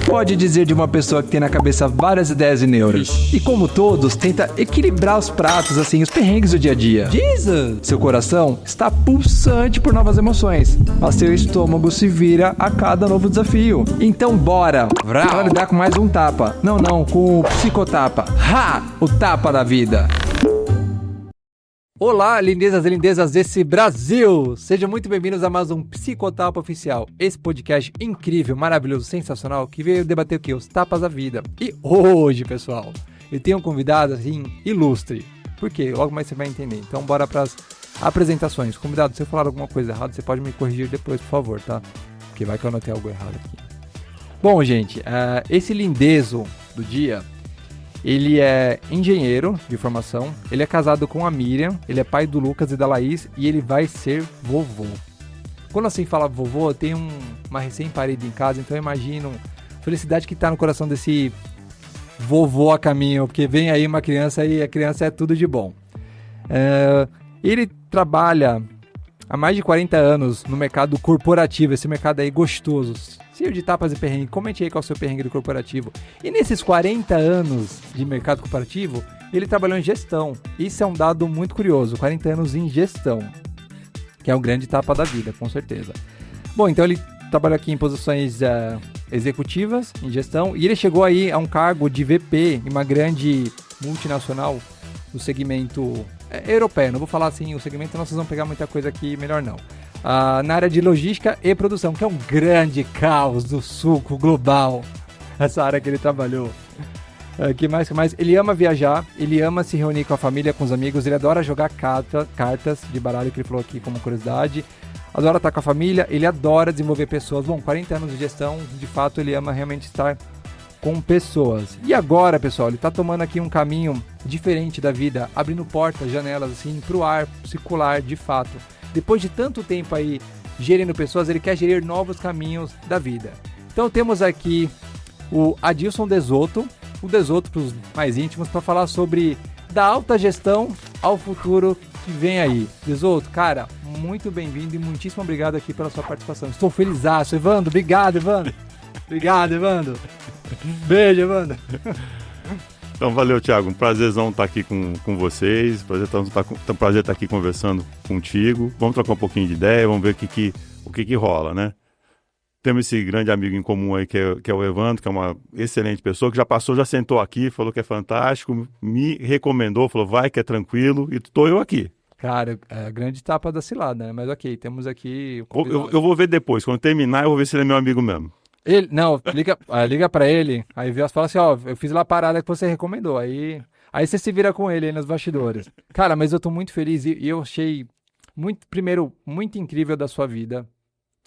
pode dizer de uma pessoa que tem na cabeça várias ideias e neuras? E como todos, tenta equilibrar os pratos, assim, os perrengues do dia a dia. Jesus! Seu coração está pulsante por novas emoções, mas seu estômago se vira a cada novo desafio. Então bora pra lidar com mais um tapa. Não, com o psicotapa. O tapa da vida. Olá, lindezas e lindezas desse Brasil! Sejam muito bem-vindos a mais um Psicotapa Oficial, esse podcast incrível, maravilhoso, sensacional, que veio debater o quê? Os tapas da vida. E hoje, pessoal, eu tenho um convidado, assim, ilustre. Por quê? Logo mais você vai entender. Então, bora pras apresentações. Convidado, se eu falar alguma coisa errada, você pode me corrigir depois, por favor, tá? Porque vai que eu anotei algo errado aqui. Bom, gente, esse lindezo do dia... Ele é engenheiro de formação, ele é casado com a Miriam, ele é pai do Lucas e da Laís e ele vai ser vovô. Quando assim fala vovô, tem uma recém-parida em casa, então eu imagino a felicidade que tá no coração desse vovô a caminho, porque vem aí uma criança e a criança é tudo de bom. Ele trabalha há mais de 40 anos no mercado corporativo, esse mercado aí gostoso, cheio de tapas e perrengue. Comente aí qual é o seu perrengue do corporativo. E nesses 40 anos de mercado corporativo, ele trabalhou em gestão. Isso é um dado muito curioso, 40 anos em gestão, que é um grande tapa da vida, com certeza. Bom, então ele trabalha aqui em posições executivas, em gestão, e ele chegou aí a um cargo de VP em uma grande multinacional do segmento europeu. Não vou falar assim o segmento, nós vamos pegar muita coisa aqui, melhor não. Na área de logística e produção, que é um grande caos do suco global, essa área que ele trabalhou. Que mais? Ele ama viajar, ele ama se reunir com a família, com os amigos, ele adora jogar cartas de baralho, que ele falou aqui como curiosidade, adora estar com a família, ele adora desenvolver pessoas. Bom, 40 anos de gestão, de fato ele ama realmente estar com pessoas. E agora, pessoal, ele está tomando aqui um caminho diferente da vida, abrindo portas, janelas, assim, para o ar circular, de fato. Depois de tanto tempo aí gerindo pessoas, ele quer gerir novos caminhos da vida. Então temos aqui o Adilson Desoto, o Desoto para os mais íntimos, para falar sobre da alta gestão ao futuro que vem aí. Desoto, cara, muito bem-vindo e muitíssimo obrigado aqui pela sua participação. Estou felizaço, Evandro. Obrigado, Evandro. Obrigado, Evandro. Beijo, Evandro. Então, valeu, Thiago. Um prazerzão estar aqui com vocês. Prazer estar aqui conversando contigo. Vamos trocar um pouquinho de ideia, vamos ver o que rola, né? Temos esse grande amigo em comum aí, que é o Evandro, que é uma excelente pessoa, que já sentou aqui, falou que é fantástico, me recomendou, falou, vai que é tranquilo, e estou eu aqui. Cara, é a grande tapa da cilada, né? Mas ok, temos aqui... Eu vou ver depois. Quando terminar, eu vou ver se ele é meu amigo mesmo. Liga pra ele, aí fala assim, ó, eu fiz lá a parada que você recomendou, aí você se vira com ele aí nos bastidores. Cara, mas eu tô muito feliz e eu achei muito incrível da sua vida,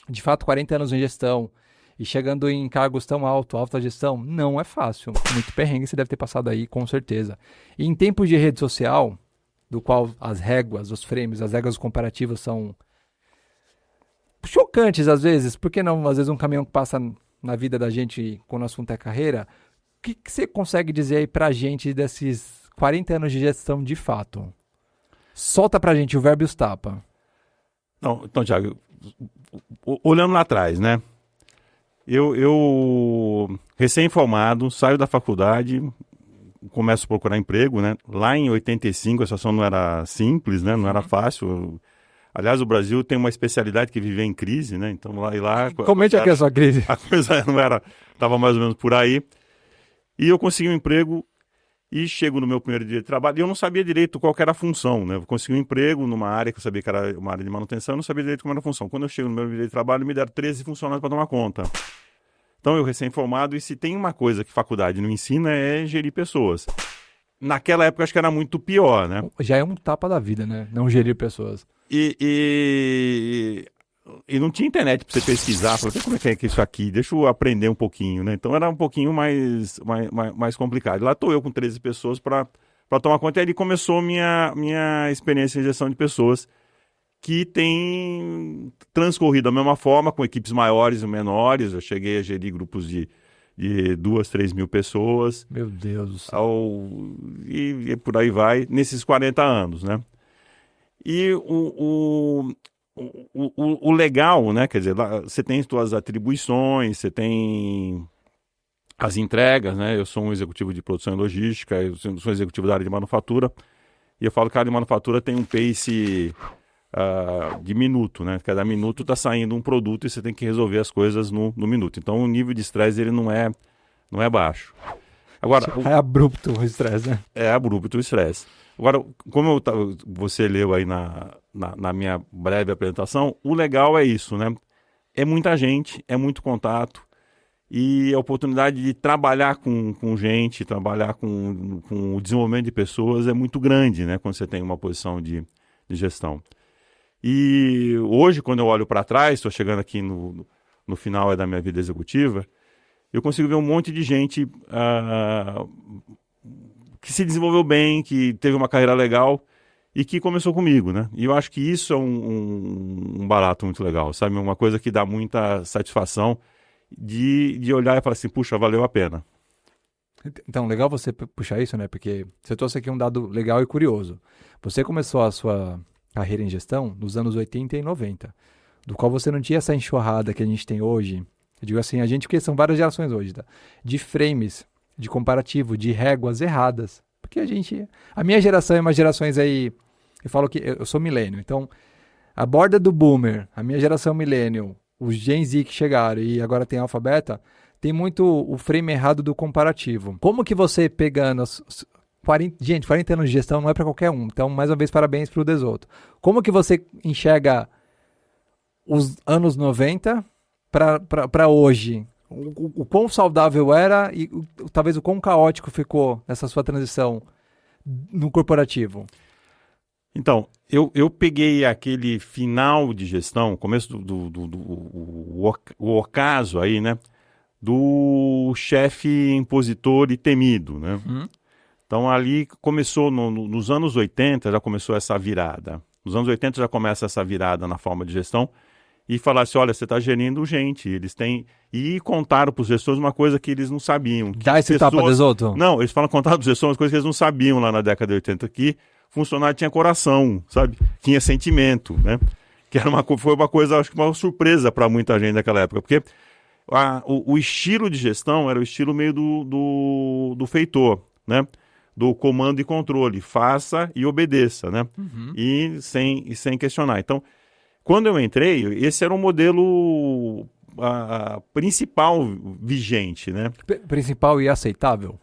de fato 40 anos em gestão e chegando em cargos tão alta gestão, não é fácil, muito perrengue você deve ter passado aí, com certeza. E em tempos de rede social, do qual as réguas, os frames, as regras comparativas são chocantes às vezes, porque não, às vezes um caminhão que passa na vida da gente quando o assunto é carreira, o que você consegue dizer aí pra gente desses 40 anos de gestão de fato? Solta pra gente o verbo e os tapa. Não, então, Thiago, olhando lá atrás, né? Eu recém-formado, saio da faculdade, começo a procurar emprego, né? Lá em 85 a situação não era simples, né? Não era fácil. Aliás, o Brasil tem uma especialidade que vive em crise, né? Então lá Comente aqui a sua crise. A coisa não era, estava mais ou menos por aí. E eu consegui um emprego e chego no meu primeiro dia de trabalho. E eu não sabia direito qual que era a função, né? Eu consegui um emprego numa área que eu sabia que era uma área de manutenção, eu não sabia direito como era a função. Quando eu chego no meu dia de trabalho, me deram 13 funcionários para tomar conta. Então eu recém-formado, e se tem uma coisa que faculdade não ensina é gerir pessoas. Naquela época acho que era muito pior, né? Já é um tapa da vida, né? Não gerir pessoas. E não tinha internet para você pesquisar, falei, como é que é isso aqui? Deixa eu aprender um pouquinho, né? Então era um pouquinho mais complicado. Lá estou eu com 13 pessoas para tomar conta, e aí começou minha experiência em gestão de pessoas, que tem transcorrido da mesma forma, com equipes maiores e menores. Eu cheguei a gerir grupos de 2, 3 mil pessoas. Meu Deus do céu. E por aí vai, nesses 40 anos, né? E o legal, né? Quer dizer, lá você tem suas atribuições, você tem as entregas, né? Eu sou um executivo de produção e logística, eu sou um executivo da área de manufatura, e eu falo que a área de manufatura tem um pace de minuto, né? Cada minuto está saindo um produto e você tem que resolver as coisas no minuto. Então o nível de estresse ele não é baixo. Agora, é abrupto o estresse, né? É abrupto o estresse. Agora, como você leu aí na minha breve apresentação, o legal é isso, né? É muita gente, é muito contato, e a oportunidade de trabalhar com gente, trabalhar com o desenvolvimento de pessoas é muito grande, né? Quando você tem uma posição de gestão. E hoje, quando eu olho para trás, estou chegando aqui no final da minha vida executiva, eu consigo ver um monte de gente que se desenvolveu bem, que teve uma carreira legal e que começou comigo, né? E eu acho que isso é um barato muito legal, sabe? Uma coisa que dá muita satisfação de olhar e falar assim, puxa, valeu a pena. Então, legal você puxar isso, né? Porque você trouxe aqui um dado legal e curioso. Você começou a sua carreira em gestão nos anos 80 e 90, do qual você não tinha essa enxurrada que a gente tem hoje. Eu digo assim, porque são várias gerações hoje, tá? De frames, de comparativo, de réguas erradas. Porque a minha geração é uma gerações aí, eu falo que eu sou milênio, então a borda do boomer, a minha geração millennial, os Gen Z que chegaram e agora tem alfa beta, tem muito o frame errado do comparativo. Como que você pegando 40 anos de gestão não é para qualquer um, então mais uma vez parabéns para o Desoto. Como que você enxerga os anos 90 para hoje? O quão saudável era e talvez o quão caótico ficou essa sua transição no corporativo? Então, eu peguei aquele final de gestão, começo o ocaso aí, né? Do chefe impositor e temido, né? Então ali começou, nos anos 80 já começou essa virada. Nos anos 80 já começa essa virada na forma de gestão e falar assim, olha, você está gerindo gente, eles têm... E contaram para os gestores uma coisa que eles não sabiam. Dá esse tapa, Desoto? Não, eles contaram para os gestores uma coisa que eles não sabiam lá na década de 80, que funcionário tinha coração, sabe? Tinha sentimento, né? Que foi uma coisa, acho que uma surpresa para muita gente naquela época, porque o estilo de gestão era o estilo meio do feitor, né? Do comando e controle, faça e obedeça, né? E sem questionar. Então, quando eu entrei, esse era um modelo principal vigente, né? Principal e aceitável?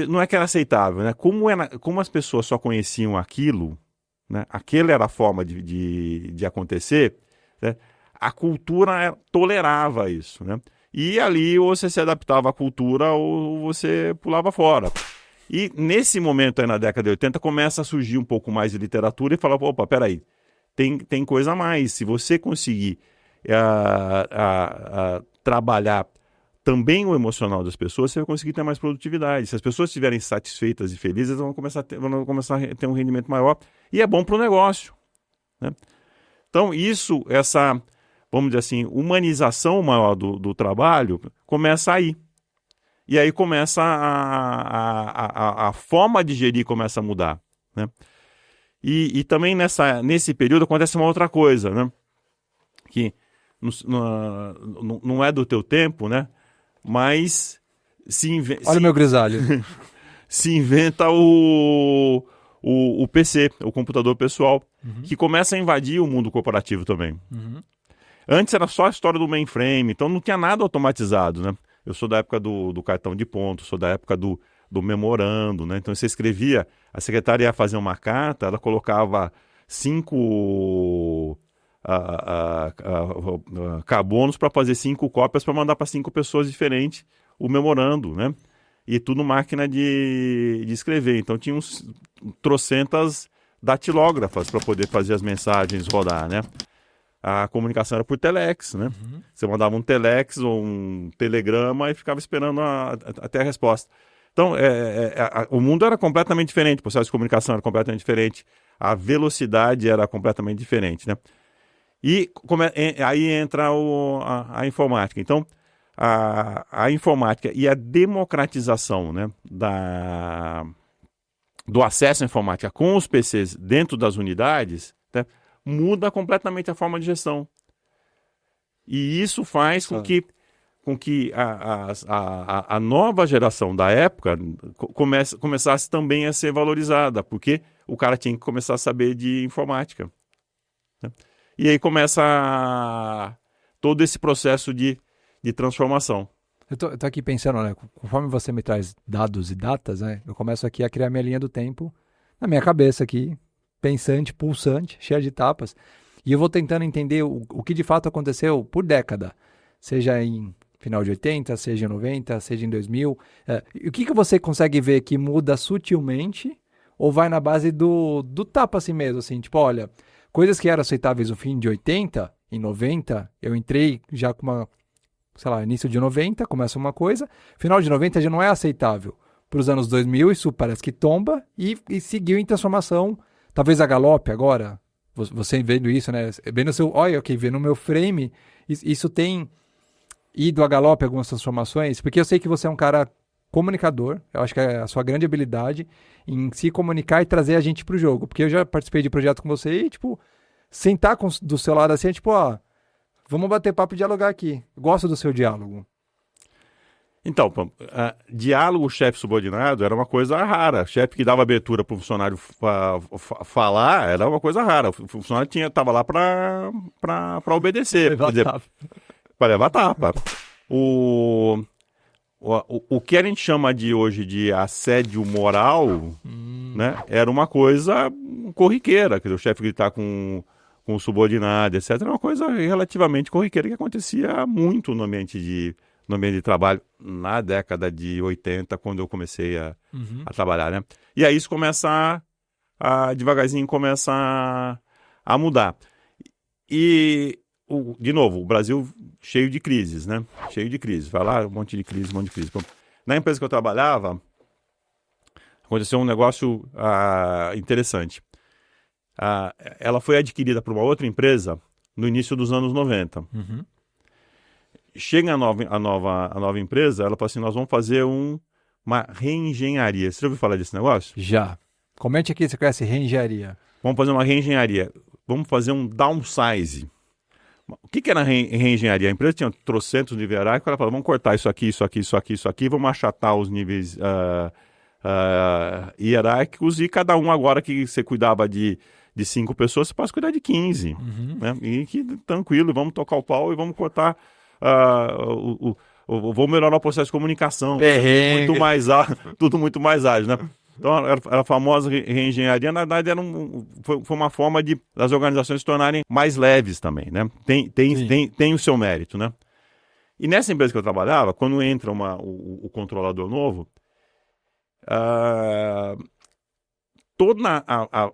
Não é que era aceitável, né? Como as pessoas só conheciam aquilo, né? Aquela era a forma de acontecer, né? A cultura tolerava isso, né? E ali ou você se adaptava à cultura ou você pulava fora. E nesse momento aí na década de 80 começa a surgir um pouco mais de literatura e fala, opa, peraí, tem coisa a mais. Se você conseguir trabalhar também o emocional das pessoas, você vai conseguir ter mais produtividade. Se as pessoas estiverem satisfeitas e felizes, elas vão começar a ter um rendimento maior e é bom para o negócio, né? Então essa, vamos dizer assim, humanização maior do trabalho começa aí. E aí começa a forma de gerir começa a mudar, né? E também nesse período acontece uma outra coisa, né? Que não é do teu tempo, né? Mas olha o meu grisalho. Se inventa o PC, o computador pessoal, que começa a invadir o mundo corporativo também. Antes era só a história do mainframe, então não tinha nada automatizado, né? Eu sou da época do cartão de ponto, sou da época do memorando, né? Então você escrevia, a secretária ia fazer uma carta, ela colocava 5 carbonos para fazer 5 cópias para mandar para 5 pessoas diferentes o memorando, né? E tudo máquina de escrever. Então tinha uns trocentas datilógrafas para poder fazer as mensagens rodar, né? A comunicação era por telex, né? Você mandava um telex ou um telegrama e ficava esperando até a resposta. Então, o mundo era completamente diferente, o processo de comunicação era completamente diferente, a velocidade era completamente diferente, né? E aí entra a informática. Então, a informática e a democratização, né, do acesso à informática com os PCs dentro das unidades, né, muda completamente a forma de gestão. E isso faz com que com que a nova geração da época começasse também a ser valorizada, porque o cara tinha que começar a saber de informática, né? E aí começa todo esse processo de transformação. Eu tô aqui pensando, né? Conforme você me traz dados e datas, né? Eu começo aqui a criar minha linha do tempo na minha cabeça aqui, pensante, pulsante, cheia de etapas. E eu vou tentando entender o que de fato aconteceu por década. Seja em final de 80, seja em 90, seja em 2000. E o que você consegue ver que muda sutilmente ou vai na base do tapa assim mesmo? Assim, tipo, olha, coisas que eram aceitáveis no fim de 80, em 90, eu entrei já com uma, sei lá, início de 90, começa uma coisa, final de 90 já não é aceitável. Para os anos 2000, isso parece que tomba e seguiu em transformação, talvez a galope agora, você vendo isso, né? Vendo seu, olha, ok, vendo no meu frame, isso tem ido a galope algumas transformações, porque eu sei que você é um cara comunicador, eu acho que é a sua grande habilidade em se comunicar e trazer a gente pro jogo, porque eu já participei de projeto com você e, tipo, sentar do seu lado assim, é tipo, ó, vamos bater papo e dialogar aqui, gosto do seu diálogo. Então, diálogo chefe-subordinado era uma coisa rara. Chefe que dava abertura para o funcionário falar era uma coisa rara. O funcionário estava lá para obedecer. Para levar tapa. O que a gente chama de hoje de assédio moral, né, era uma coisa corriqueira. Quer dizer, o chefe gritar com o subordinado, etc. Era uma coisa relativamente corriqueira que acontecia muito no ambiente de trabalho na década de 80, quando eu comecei a trabalhar, né? E aí isso começa devagarzinho começa a mudar. E, de novo, o Brasil cheio de crises, né? Cheio de crises. Vai lá, um monte de crise. Na empresa que eu trabalhava, aconteceu um negócio interessante. Ela foi adquirida por uma outra empresa no início dos anos 90. Chega a nova empresa, ela fala assim, nós vamos fazer uma reengenharia. Você já ouviu falar desse negócio? Já. Comente aqui se você conhece reengenharia. Vamos fazer uma reengenharia. Vamos fazer um downsize. O que era reengenharia? A empresa tinha trocentos níveis hierárquicos, ela falou, vamos cortar isso aqui, vamos achatar os níveis hierárquicos e cada um agora que você cuidava de 5 pessoas, você pode cuidar de 15. Né? E que tranquilo, vamos tocar o pau e vamos cortar... vou melhorar o processo de comunicação, tudo muito mais ágil, né? Então, era a famosa reengenharia, na verdade, foi uma forma das organizações se tornarem mais leves também, né? Tem o seu mérito, né? E nessa empresa que eu trabalhava, quando entra o controlador novo, toda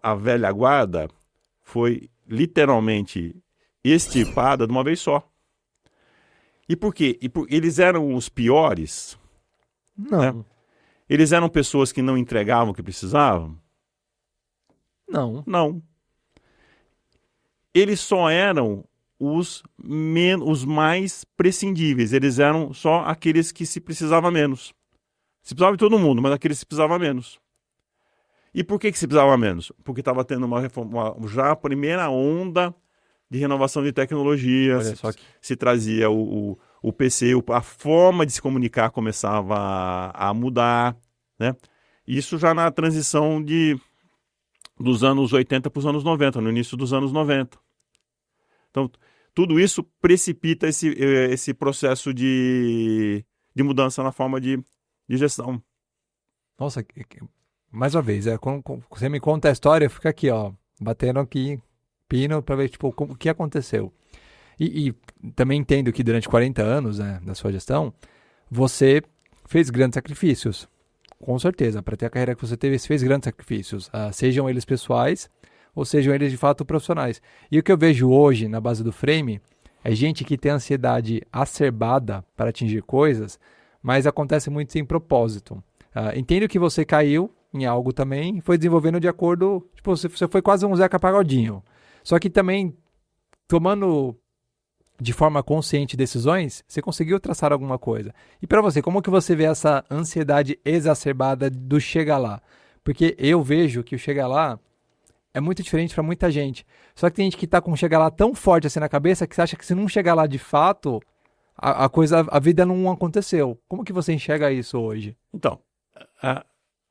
a velha guarda foi literalmente extirpada de uma vez só. E por quê? Eles eram os piores? Não. Né? Eles eram pessoas que não entregavam o que precisavam? Não. Não. Eles só eram os mais prescindíveis. Eles eram só aqueles que se precisava menos. Se precisava de todo mundo, mas aqueles que se precisava menos. E por que se precisava menos? Porque estava tendo já a primeira onda de renovação de tecnologia, se trazia o PC, a forma de se comunicar começava a mudar, né? Isso já na transição dos anos 80 para os anos 90, no início dos anos 90. Então, tudo isso precipita esse processo de mudança na forma de gestão. Nossa, mais uma vez, quando você me conta a história, eu fico aqui, ó, batendo aqui, pino, para ver tipo, o que aconteceu. E também entendo que durante 40 anos, né, da sua gestão, você fez grandes sacrifícios. Com certeza, para ter a carreira que você teve, você fez grandes sacrifícios. Sejam eles pessoais, ou sejam eles de fato profissionais. E o que eu vejo hoje na base do Frame é gente que tem ansiedade acerbada para atingir coisas, mas acontece muito sem propósito. Entendo que você caiu em algo também e foi desenvolvendo de acordo... Tipo, você foi quase um Zeca Pagodinho. Só que também, tomando de forma consciente decisões, você conseguiu traçar alguma coisa. E para você, como que você vê essa ansiedade exacerbada do chegar lá? Porque eu vejo que o chegar lá é muito diferente para muita gente. Só que tem gente que tá com chegar lá tão forte assim na cabeça que você acha que se não chegar lá de fato, a vida não aconteceu. Como que você enxerga isso hoje? Então, a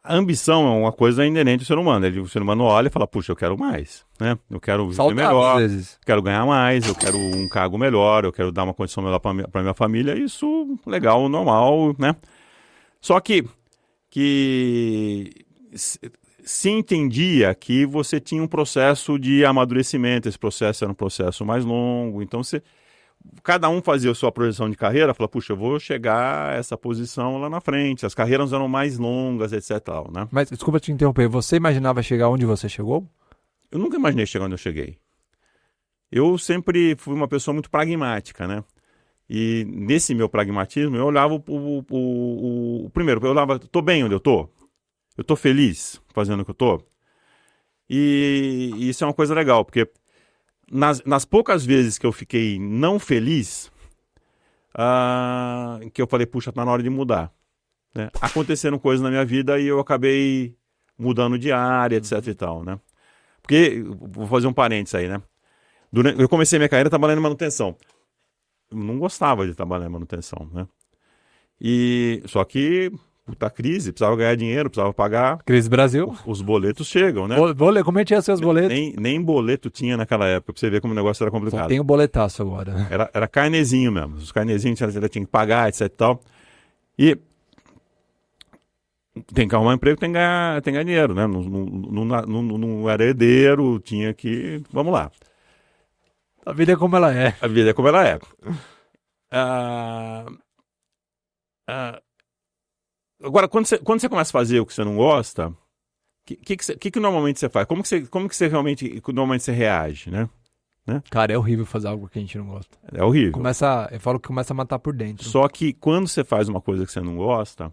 ambição é uma coisa inerente ao ser humano. O ser humano olha e fala, puxa, eu quero mais, né? Eu quero viver Saudável, melhor, às vezes. quero ganhar mais, eu quero um cargo melhor, eu quero dar uma condição melhor para minha família. Isso, legal, normal, né? Só que se entendia que você tinha um processo de amadurecimento, esse processo era um processo mais longo, então cada um fazia a sua projeção de carreira, falava, puxa, eu vou chegar a essa posição lá na frente, as carreiras eram mais longas, etc. Né? Mas, desculpa te interromper, você imaginava chegar onde você chegou? Eu nunca imaginei chegar onde eu cheguei. Eu sempre fui uma pessoa muito pragmática, né? E nesse meu pragmatismo, eu olhava primeiro, eu olhava, tô bem onde eu tô? Eu tô feliz fazendo o que eu tô? E isso é uma coisa legal, porque nas poucas vezes que eu fiquei não feliz, que eu falei, puxa, tá na hora de mudar. Né? Aconteceram coisas na minha vida e eu acabei mudando de área, etc e tal, né? Porque, vou fazer um parênteses aí, né? Eu comecei minha carreira trabalhando em manutenção. Eu não gostava de trabalhar em manutenção, né? Só que, puta crise, precisava ganhar dinheiro, precisava pagar. Crise Brasil. Os boletos chegam, né? Como é que tinha seus boletos? Nem boleto tinha naquela época, pra você ver como o negócio era complicado. Só tem o boletaço agora. Era carnezinho mesmo. Os carnezinhos tinha que pagar, etc e tal. E tem que arrumar emprego, tem que ganhar dinheiro, né? Não era herdeiro, tinha que... Vamos lá. A vida é como ela é. A vida é como ela é. Agora, quando você começa a fazer o que você não gosta, o que normalmente você faz? Como que você realmente normalmente você reage, né? Cara, é horrível fazer algo que a gente não gosta. É horrível. Eu falo que começa a matar por dentro. Só que quando você faz uma coisa que você não gosta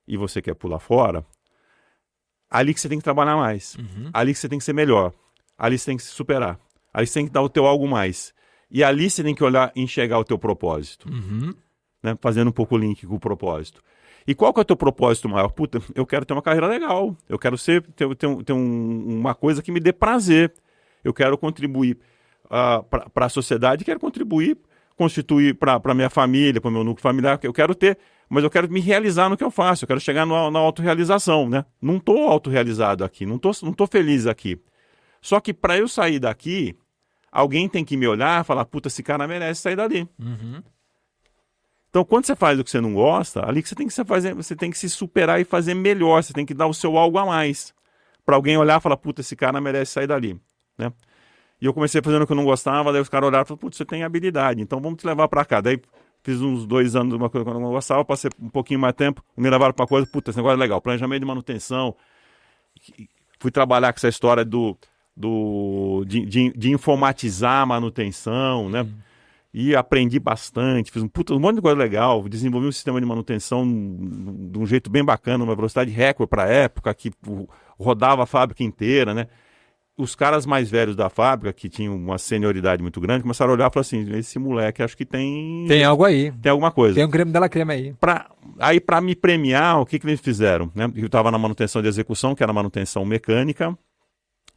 e você quer pular fora, ali que você tem que trabalhar mais. Uhum. Ali que você tem que ser melhor. Ali você tem que se superar. Ali você tem que dar o teu algo mais. E ali você tem que olhar e enxergar o teu propósito. Uhum. Né? Fazendo um pouco o link com o propósito. E qual que é o teu propósito maior? Puta, eu quero ter uma carreira legal. Eu quero ter uma coisa que me dê prazer. Eu quero contribuir para a sociedade, quero contribuir, constituir para minha família, para o meu núcleo familiar. Eu quero ter, mas eu quero me realizar no que eu faço. Eu quero chegar na autorrealização. Né? Não estou autorrealizado aqui, não tô feliz aqui. Só que para eu sair daqui, alguém tem que me olhar e falar, puta, esse cara merece sair dali. Uhum. Então, quando você faz o que você não gosta, ali que você tem que se superar e fazer melhor, você tem que dar o seu algo a mais. Para alguém olhar e falar, puta, esse cara merece sair dali. Né? E eu comecei fazendo o que eu não gostava, daí os caras olharam e falaram, puta, você tem habilidade, então vamos te levar para cá. Daí fiz uns 2 anos de uma coisa que eu não gostava, passei um pouquinho mais tempo, me levaram para coisa, puta, esse negócio é legal, planejamento de manutenção. Fui trabalhar com essa história de informatizar a manutenção, né? E aprendi bastante, fiz um monte de coisa legal, desenvolvi um sistema de manutenção de um jeito bem bacana, uma velocidade recorde para a época, que rodava a fábrica inteira, né? Os caras mais velhos da fábrica, que tinham uma senioridade muito grande, começaram a olhar e falaram assim, esse moleque acho que tem... Tem algo aí. Tem alguma coisa. Tem um creme dela creme aí. Aí para me premiar, o que eles fizeram? Né? Eu estava na manutenção de execução, que era manutenção mecânica,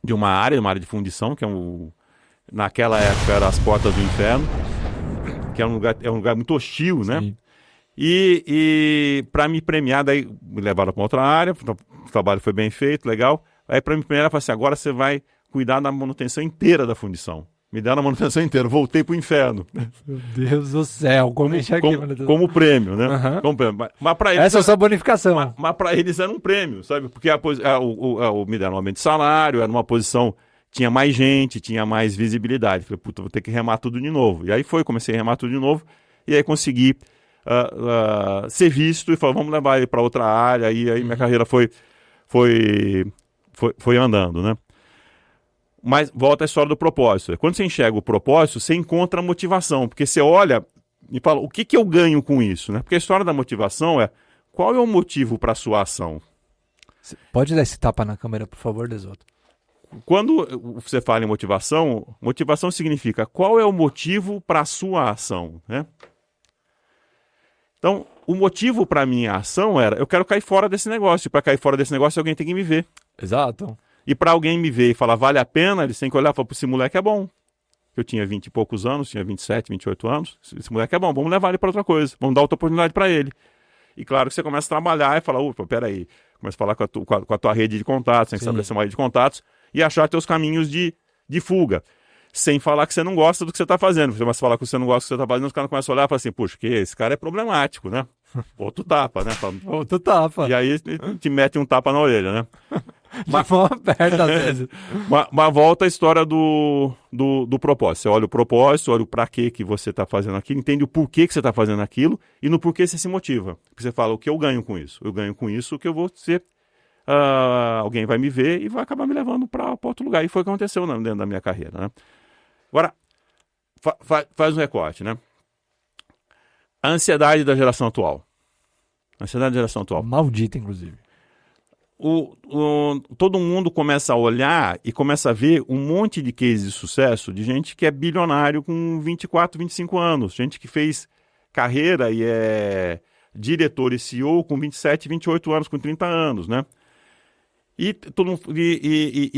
de uma área de fundição, que naquela época era as portas do inferno, que é um lugar muito hostil, né? Sim. E para me premiar, daí me levaram para outra área, o trabalho foi bem feito, legal. Aí para me premiar, eu falei assim, agora você vai cuidar da manutenção inteira da fundição. Me deram a manutenção inteira, voltei pro inferno. Meu Deus do céu, como prêmio, né? Uhum. Como prêmio. Mas para eles, essa é a sua bonificação. Mas para eles era um prêmio, sabe? Porque me deram um aumento de salário, era uma posição, tinha mais gente, tinha mais visibilidade. Falei, puta, vou ter que remar tudo de novo. E aí comecei a remar tudo de novo, e aí consegui ser visto e falei, vamos levar ele para outra área. E aí minha carreira foi andando, né? Mas volta à história do propósito. Quando você enxerga o propósito, você encontra a motivação, porque você olha e fala, o que eu ganho com isso? Né? Porque a história da motivação é, qual é o motivo para a sua ação? Pode dar esse tapa na câmera, por favor, Desoto? Quando você fala em motivação, motivação significa qual é o motivo para a sua ação, né? Então, o motivo para a minha ação era, eu quero cair fora desse negócio. Para cair fora desse negócio, alguém tem que me ver. Exato. E para alguém me ver e falar, vale a pena, eles têm que olhar e falar, esse moleque é bom. Eu tinha 20 e poucos anos, tinha 27, 28 anos. Esse moleque é bom, vamos levar ele para outra coisa. Vamos dar outra oportunidade para ele. E claro que você começa a trabalhar e fala, opa, peraí. Começa a falar com a tua rede de contatos, tem que estabelecer uma rede de contatos e achar teus caminhos de fuga. Sem falar que você não gosta do que você está fazendo. Você começa a falar que você não gosta do que você está fazendo, os caras começam a olhar e falam assim, puxa, que esse cara é problemático, né? Outro tapa, né? Outro tapa. E aí te mete um tapa na orelha, né? Mas mão aberta às vezes. Mas volta a história do propósito. Você olha o propósito, olha o pra que você está fazendo aquilo, entende o porquê que você está fazendo aquilo e no porquê você se motiva. Porque você fala, o que eu ganho com isso? Eu ganho com isso que eu vou ser... alguém vai me ver e vai acabar me levando para outro lugar. E foi o que aconteceu dentro da minha carreira, né? Agora, faz um recorte, né? A ansiedade da geração atual. A ansiedade da geração atual. Maldita, inclusive. Todo mundo começa a olhar e começa a ver um monte de cases de sucesso de gente que é bilionário com 24, 25 anos. Gente que fez carreira e é diretor e CEO com 27, 28 anos, com 30 anos, né? E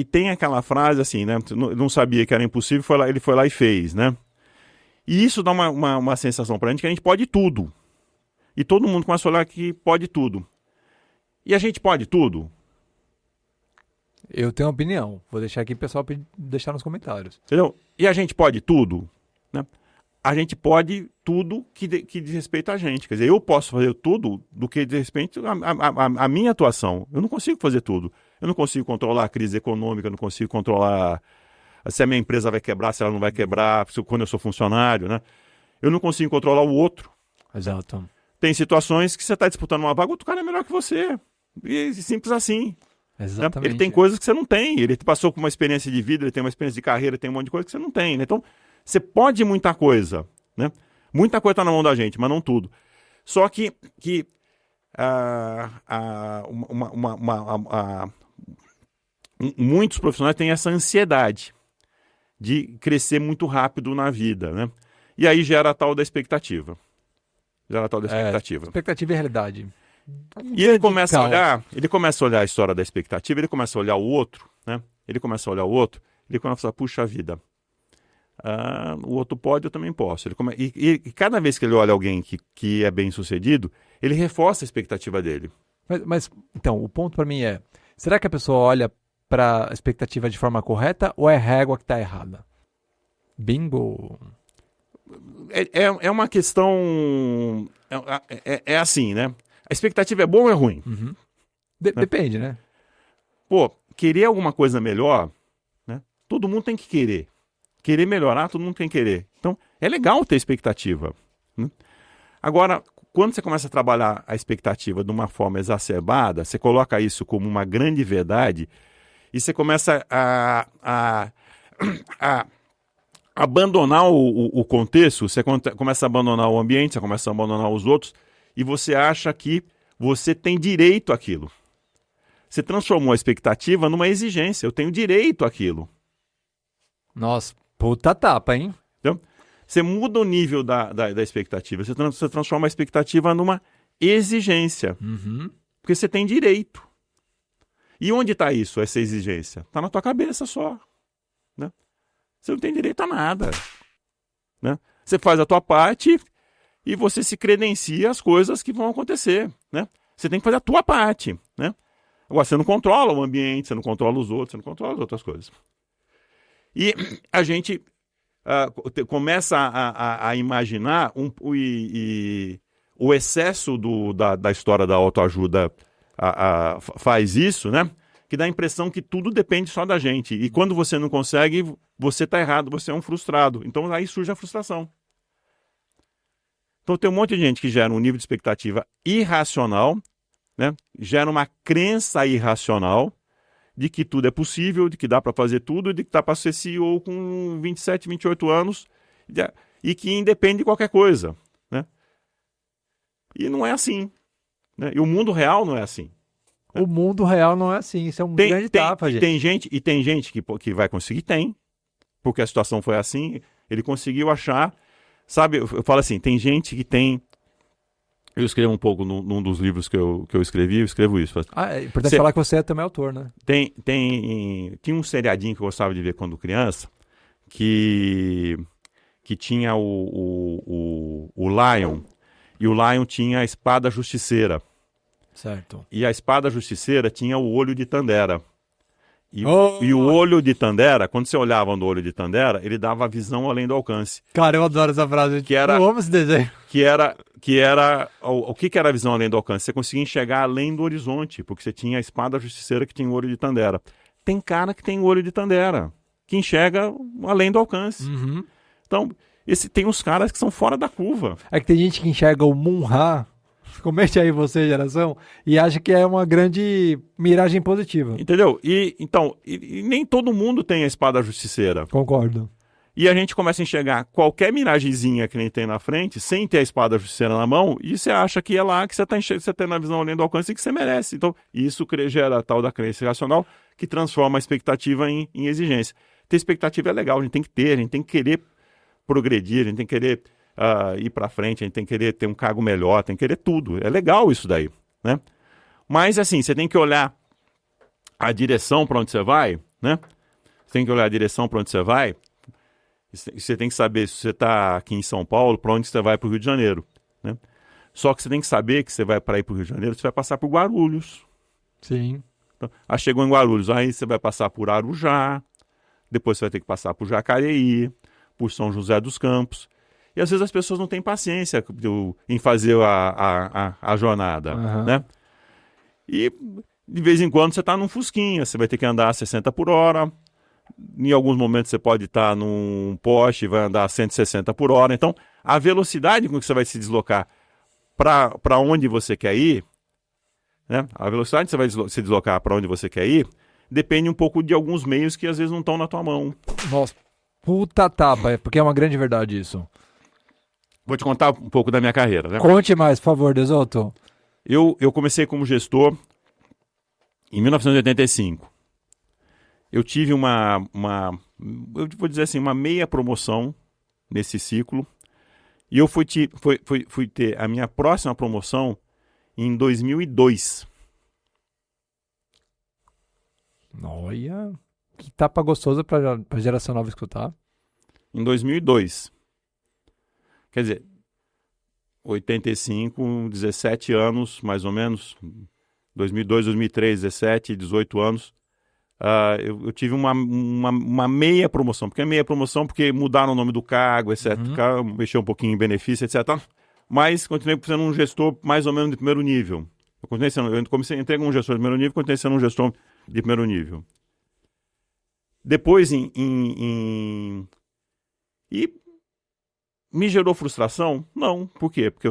tem aquela frase assim, né? Não sabia que era impossível, ele foi lá e fez, né? E isso dá uma sensação pra gente que a gente pode tudo. E todo mundo começa a olhar que pode tudo. E a gente pode tudo? Eu tenho uma opinião. Vou deixar aqui o pessoal deixar nos comentários. Entendeu? E a gente pode tudo? Né? A gente pode tudo que diz respeito a gente. Quer dizer, eu posso fazer tudo do que diz respeito à minha atuação. Eu não consigo fazer tudo. Eu não consigo controlar a crise econômica, eu não consigo controlar se a minha empresa vai quebrar, se ela não vai quebrar, quando eu sou funcionário, né? Eu não consigo controlar o outro. Exato. Tem situações que você está disputando uma vaga, outro cara é melhor que você. E simples assim. Exatamente. Ele tem coisas que você não tem. Ele passou por uma experiência de vida, ele tem uma experiência de carreira, tem um monte de coisa que você não tem. Né? Então, você pode muita coisa. Né? Muita coisa está na mão da gente, mas não tudo. Só que muitos profissionais têm essa ansiedade de crescer muito rápido na vida. Né? E aí gera a tal da expectativa. Expectativa e realidade. E ele começa a olhar a história da expectativa, ele começa a olhar o outro, né? Ele começa a falar, puxa vida, o outro pode, eu também posso. E cada vez que ele olha alguém que é bem sucedido, ele reforça a expectativa dele. Mas então, o ponto para mim é, será que a pessoa olha para a expectativa de forma correta ou é a régua que está errada? Bingo! É uma questão... É assim, né? A expectativa é boa ou é ruim? Uhum. Depende, né? Pô, querer alguma coisa melhor, né? Todo mundo tem que querer. Querer melhorar, todo mundo tem que querer. Então, é legal ter expectativa. Né? Agora, quando você começa a trabalhar a expectativa de uma forma exacerbada, você coloca isso como uma grande verdade e você começa a abandonar o contexto, você começa a abandonar o ambiente, você começa a abandonar os outros e você acha que você tem direito àquilo. Você transformou a expectativa numa exigência. Eu tenho direito àquilo. Nossa, puta tapa, hein? Então, você muda o nível da expectativa. Você transforma a expectativa numa exigência. Uhum. Porque você tem direito. E onde está isso, essa exigência? Está na tua cabeça só. Né? Você não tem direito a nada. Né? Você faz a tua parte e você se credencia as coisas que vão acontecer. Né? Você tem que fazer a tua parte. Né? Agora, você não controla o ambiente, você não controla os outros, você não controla as outras coisas. E a gente começa a imaginar o excesso da história da autoajuda faz isso, né? Que dá a impressão que tudo depende só da gente. E quando você não consegue, você está errado, você é um frustrado. Então aí surge a frustração. Então tem um monte de gente que gera um nível de expectativa irracional, né? Gera uma crença irracional de que tudo é possível, de que dá para fazer tudo, de que dá para ser CEO com 27, 28 anos e que independe de qualquer coisa. Né? E não é assim. Né? E o mundo real não é assim. O mundo real não é assim, isso é um grande tapa, gente. Tem gente que vai conseguir, porque a situação foi assim, ele conseguiu achar, sabe, eu falo assim, tem gente que tem, eu escrevo um pouco num dos livros que eu escrevi, eu escrevo isso. É importante falar que você é também autor, né? Tinha um seriadinho que eu gostava de ver quando criança, que tinha o Lion, e o Lion tinha a espada justiceira. Certo. E a espada justiceira tinha o olho de Tandera. E Oh! o olho de Tandera, quando você olhava no olho de Tandera, ele dava a visão além do alcance. Cara, eu adoro essa frase. Que era- Eu amo esse desenho. O que era a visão além do alcance? Você conseguia enxergar além do horizonte, porque você tinha a espada justiceira que tinha o olho de Tandera. Tem cara que tem o olho de Tandera, que enxerga além do alcance. Uhum. Então, tem uns caras que são fora da curva. É que tem gente que enxerga o Munra, comente aí você, geração, e acha que é uma grande miragem positiva. Entendeu? E nem todo mundo tem a espada justiceira. Concordo. E a gente começa a enxergar qualquer miragenzinha que nem tem na frente, sem ter a espada justiceira na mão, e você acha que é lá que você está tendo a visão além do alcance e que você merece. Então, isso gera a tal da crença irracional, que transforma a expectativa em exigência. Ter expectativa é legal, a gente tem que ter, a gente tem que querer progredir, a gente tem que querer ir para frente, a gente tem que querer ter um cargo melhor, tem que querer tudo. É legal isso daí, né? Mas, assim, você tem que olhar a direção para onde você vai, né? Você tem que olhar a direção para onde você vai. Você tem que saber, se você está aqui em São Paulo, para onde você vai para o Rio de Janeiro, né? Só que você tem que saber que você vai para ir para o Rio de Janeiro, você vai passar por Guarulhos. Sim. Então, chegou em Guarulhos, aí você vai passar por Arujá, depois você vai ter que passar por Jacareí, por São José dos Campos. E às vezes as pessoas não têm paciência em fazer a jornada, Uhum. né? E de vez em quando você está num fusquinha, você vai ter que andar a 60 por hora. Em alguns momentos você pode estar num Porsche e vai andar a 160 por hora. Então, a velocidade com que você vai se deslocar para onde você quer ir, né? A velocidade que você vai se deslocar para onde você quer ir, depende um pouco de alguns meios que às vezes não estão na tua mão. Nossa, puta tapa, porque é uma grande verdade isso. Vou te contar um pouco da minha carreira, né? Conte mais, por favor, Desoto. Eu comecei como gestor em 1985. Eu tive eu vou dizer assim, uma meia promoção nesse ciclo. E eu fui ter a minha próxima promoção em 2002. Olha, que tapa gostosa pra geração nova escutar. Em 2002. Quer dizer, 85, 17 anos, mais ou menos. 2002, 2003, 17, 18 anos. Eu tive uma meia promoção. Porque é meia promoção porque mudaram o nome do cargo, etc. Mexeu um pouquinho em benefício, etc. Mas continuei sendo um gestor mais ou menos de primeiro nível. Entrei como um gestor de primeiro nível, continuei sendo um gestor de primeiro nível. Depois, e me gerou frustração? Não. Por quê? Porque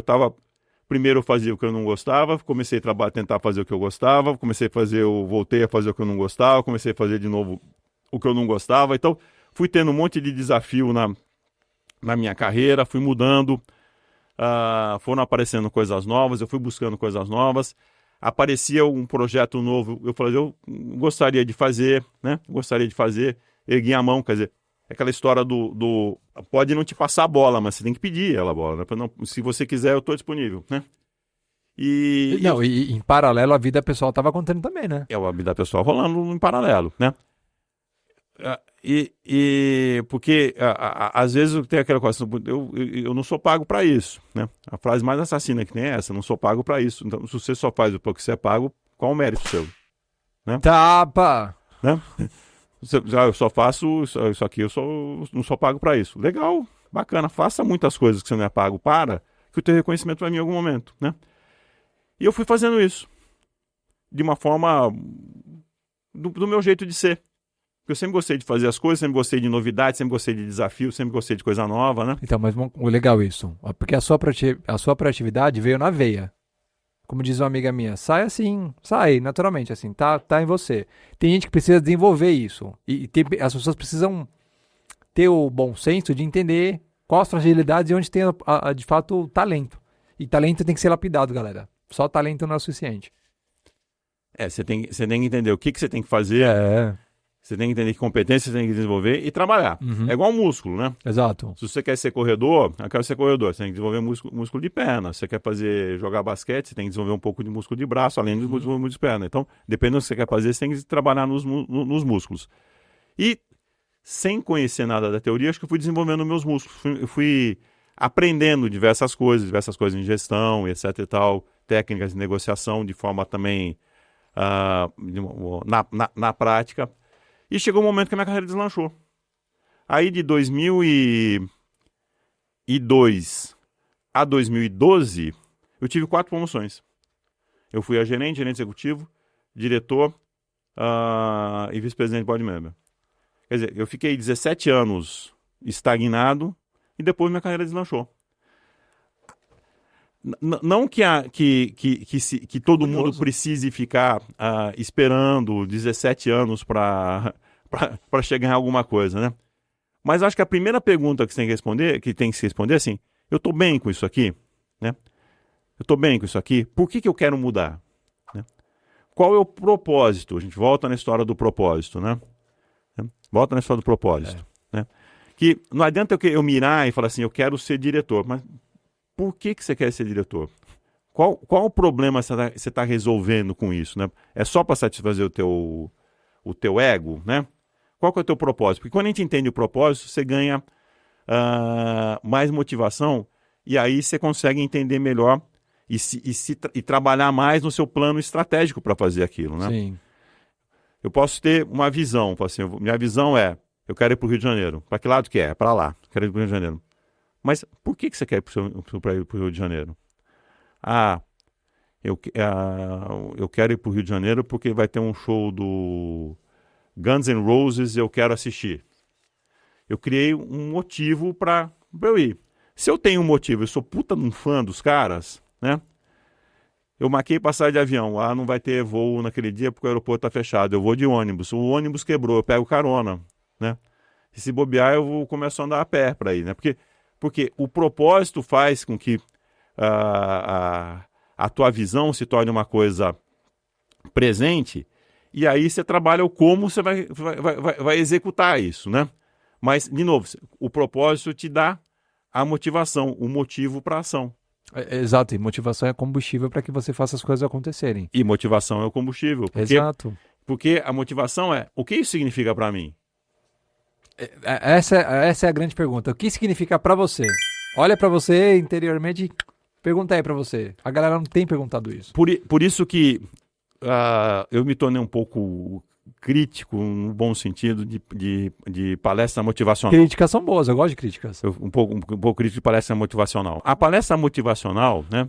primeiro eu fazia o que eu não gostava, comecei a tentar fazer o que eu gostava, voltei a fazer o que eu não gostava, comecei a fazer de novo o que eu não gostava. Então, fui tendo um monte de desafio na minha carreira, fui mudando, foram aparecendo coisas novas, eu fui buscando coisas novas. Aparecia um projeto novo, eu falei, eu gostaria de fazer, né? Gostaria de fazer, ergui a mão, quer dizer, aquela história pode não te passar a bola, mas você tem que pedir a bola, né? Se você quiser, eu estou disponível, né? E em paralelo a vida pessoal estava acontecendo também, né? A vida pessoal rolando em paralelo, né? Porque às vezes tem aquela coisa, eu não sou pago para isso, né? A frase mais assassina que tem é essa, não sou pago para isso. Então, se você só faz o que você é pago, qual o mérito seu? Né? Tapa! Né? Eu só faço isso aqui, não sou pago para isso. Legal, bacana, faça muitas coisas que você não é pago para, que o teu reconhecimento vai vir em algum momento, né? E eu fui fazendo isso de uma forma do meu jeito de ser. Porque eu sempre gostei de fazer as coisas, sempre gostei de novidade, sempre gostei de desafio, sempre gostei de coisa nova, né? Então, mas legal isso. Porque a sua proatividade veio na veia. Como diz uma amiga minha, sai naturalmente, assim, tá em você. Tem gente que precisa desenvolver isso. As pessoas precisam ter o bom senso de entender quais as fragilidades e onde tem, de fato, o talento. E talento tem que ser lapidado, galera. Só talento não é o suficiente. Você tem que entender o que você tem que fazer. Você tem que entender que competência você tem que desenvolver e trabalhar. É igual um músculo, né? Exato. Se você quer ser corredor, eu quero ser corredor. Você tem que desenvolver músculo de perna. Se você quer jogar basquete, você tem que desenvolver um pouco de músculo de braço, além do músculo de perna. Então, dependendo do que você quer fazer, você tem que trabalhar nos músculos. E sem conhecer nada da teoria, acho que eu fui desenvolvendo meus músculos. Eu fui aprendendo diversas coisas em gestão, etc e tal, técnicas de negociação, de forma também na prática. E chegou um momento que a minha carreira deslanchou. Aí de 2002 a 2012, eu tive 4 promoções. Eu fui a gerente executivo, diretor e vice-presidente de board member. Quer dizer, eu fiquei 17 anos estagnado e depois minha carreira deslanchou. Não que todo mundo precise ficar esperando 17 anos para chegar em alguma coisa, né? Mas acho que a primeira pergunta que você tem que se responder é assim, eu estou bem com isso aqui, né? Eu estou bem com isso aqui, por que eu quero mudar? Né? Qual é o propósito? A gente volta na história do propósito, né? Volta na história do propósito. Né? Que não adianta eu mirar e falar assim, eu quero ser diretor, mas por que você quer ser diretor? Qual o problema você está resolvendo com isso? Né? É só para satisfazer o teu ego, né? Qual que é o teu propósito? Porque quando a gente entende o propósito, você ganha mais motivação e aí você consegue entender melhor e trabalhar mais no seu plano estratégico para fazer aquilo, né? Sim. Eu posso ter uma visão, assim, minha visão é, eu quero ir para o Rio de Janeiro. Para que lado que é? Para lá, quero ir para o Rio de Janeiro. Mas por que você quer ir para o Rio de Janeiro? Eu quero ir para o Rio de Janeiro porque vai ter um show do Guns N' Roses e eu quero assistir. Eu criei um motivo para eu ir. Se eu tenho um motivo, eu sou puta de um fã dos caras, né? Eu marquei passagem de avião, não vai ter voo naquele dia porque o aeroporto está fechado, eu vou de ônibus, o ônibus quebrou, eu pego carona, né? E se bobear, eu vou começar a andar a pé para ir, né? Porque o propósito faz com que a tua visão se torne uma coisa presente e aí você trabalha o como você vai executar isso, né? Mas, de novo, o propósito te dá a motivação, o motivo para a ação. Exato, e motivação é combustível para que você faça as coisas acontecerem. E motivação é o combustível. Exato. Porque a motivação é, o que isso significa para mim? Essa é a grande pergunta. O que significa para você? Olha para você interiormente, pergunta aí para você. A galera não tem perguntado isso. Por isso que eu me tornei um pouco crítico, no bom sentido, de palestra motivacional. Críticas são boas, eu gosto de críticas. Um pouco crítico de palestra motivacional. A palestra motivacional, né?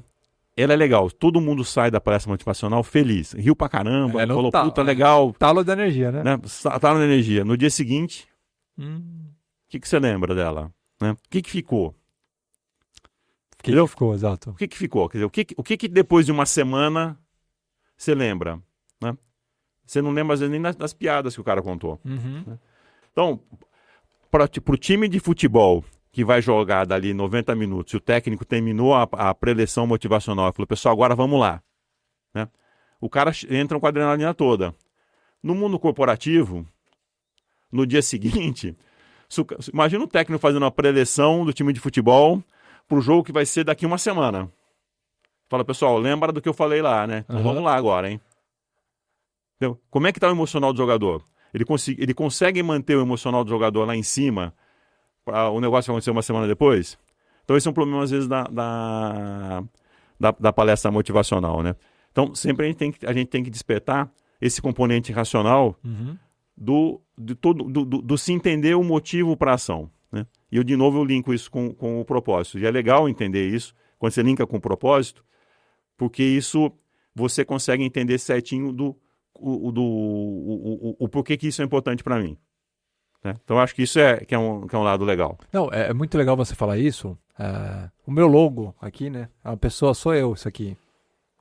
Ela é legal. Todo mundo sai da palestra motivacional feliz. Riu pra caramba, falou, puta, legal. Talo da energia, né? Talo da energia. No dia seguinte, o que você lembra dela? Né? O que ficou? O que ficou, exato. O que ficou? Quer dizer, o que depois de uma semana você lembra? Né? Você não lembra às vezes nem das piadas que o cara contou. Né? Então, para o time de futebol que vai jogar dali 90 minutos, e o técnico terminou a preleção motivacional e falou, pessoal, agora vamos lá. Né? O cara entra com a adrenalina toda. No mundo corporativo, no dia seguinte, imagina o técnico fazendo uma preleção do time de futebol para o jogo que vai ser daqui uma semana. Fala, pessoal, lembra do que eu falei lá, né? Então vamos lá agora, hein? Então, como é que está o emocional do jogador? Ele consegue manter o emocional do jogador lá em cima para o negócio acontecer uma semana depois? Então esse é um problema, às vezes, da palestra motivacional, né? Então, sempre a gente tem que despertar esse componente racional do se entender o motivo para a ação. Né? E eu, de novo, eu linko isso com o propósito. E é legal entender isso, quando você linka com o propósito, porque isso você consegue entender certinho o porquê que isso é importante para mim. Né? Então, acho que isso que é um lado legal. Não, é muito legal você falar isso. O meu logo aqui, né? É uma pessoa, sou eu, isso aqui.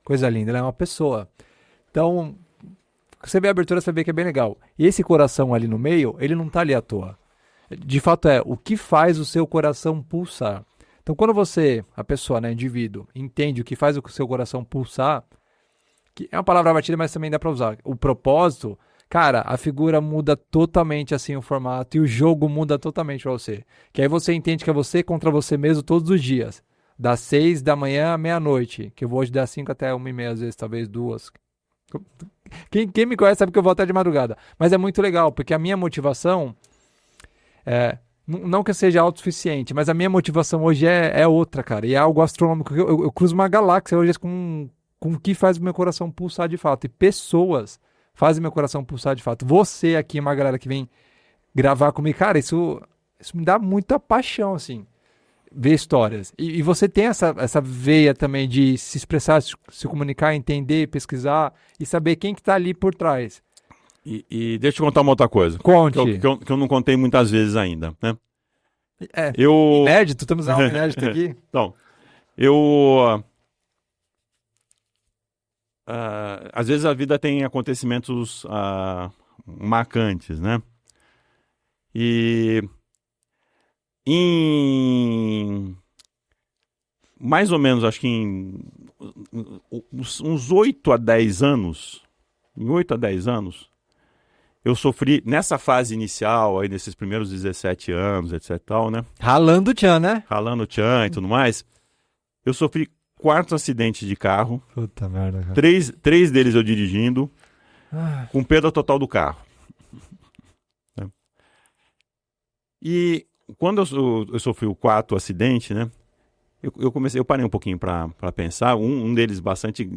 Coisa linda, ela é uma pessoa. Então, você vê a abertura, você vê que é bem legal. E esse coração ali no meio, ele não tá ali à toa. De fato o que faz o seu coração pulsar. Então, quando você, a pessoa, né, indivíduo, entende o que faz o seu coração pulsar, que é uma palavra batida, mas também dá para usar. O propósito, cara, a figura muda totalmente assim o formato e o jogo muda totalmente para você. Que aí você entende que é você contra você mesmo todos os dias. Das 6 da manhã à meia-noite. Que eu vou hoje das 5 até 1h30, às vezes, talvez 2. Quem me conhece sabe que eu vou até de madrugada. Mas é muito legal, porque a minha motivação Não que eu seja autossuficiente, mas a minha motivação hoje é outra, cara. E é algo astronômico. Eu cruzo uma galáxia hoje com o que faz o meu coração pulsar de fato. E pessoas fazem meu coração pulsar de fato. Você aqui, uma galera que vem gravar comigo, cara, isso me dá muita paixão, assim, ver histórias. E você tem essa veia também de se expressar, se comunicar, entender, pesquisar e saber quem que tá ali por trás. E deixa eu contar uma outra coisa. Conte. Que eu não contei muitas vezes ainda, né? Inédito, estamos algo inédito aqui. Então, às vezes a vida tem acontecimentos marcantes, né? E em mais ou menos, acho que em uns 8 a 10 anos, eu sofri, nessa fase inicial, aí nesses primeiros 17 anos, etc. tal, né? Ralando o tchan, né? Ralando o tchan e tudo mais. Eu sofri 4 acidentes de carro. Puta merda, cara. 3 deles eu dirigindo, com perda total do carro. E quando eu sofri o 4 acidente, né? Eu parei um pouquinho para pensar. Um deles bastante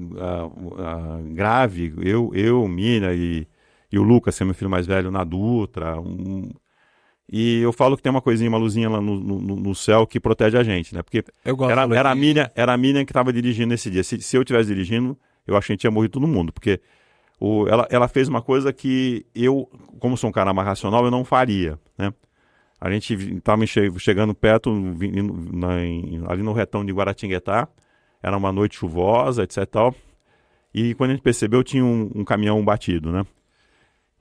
grave, Mina e o Lucas, que é meu filho mais velho, na Dutra. E eu falo que tem uma coisinha, uma luzinha lá no céu que protege a gente, né? Porque era a Miriam que estava dirigindo nesse dia. Se eu estivesse dirigindo, eu acho que a gente ia morrer todo mundo. Porque ela fez uma coisa que eu, como sou um cara mais racional, eu não faria, né? A gente estava chegando perto, ali no retão de Guaratinguetá. Era uma noite chuvosa, etc. Tal, e quando a gente percebeu, tinha um caminhão batido, né?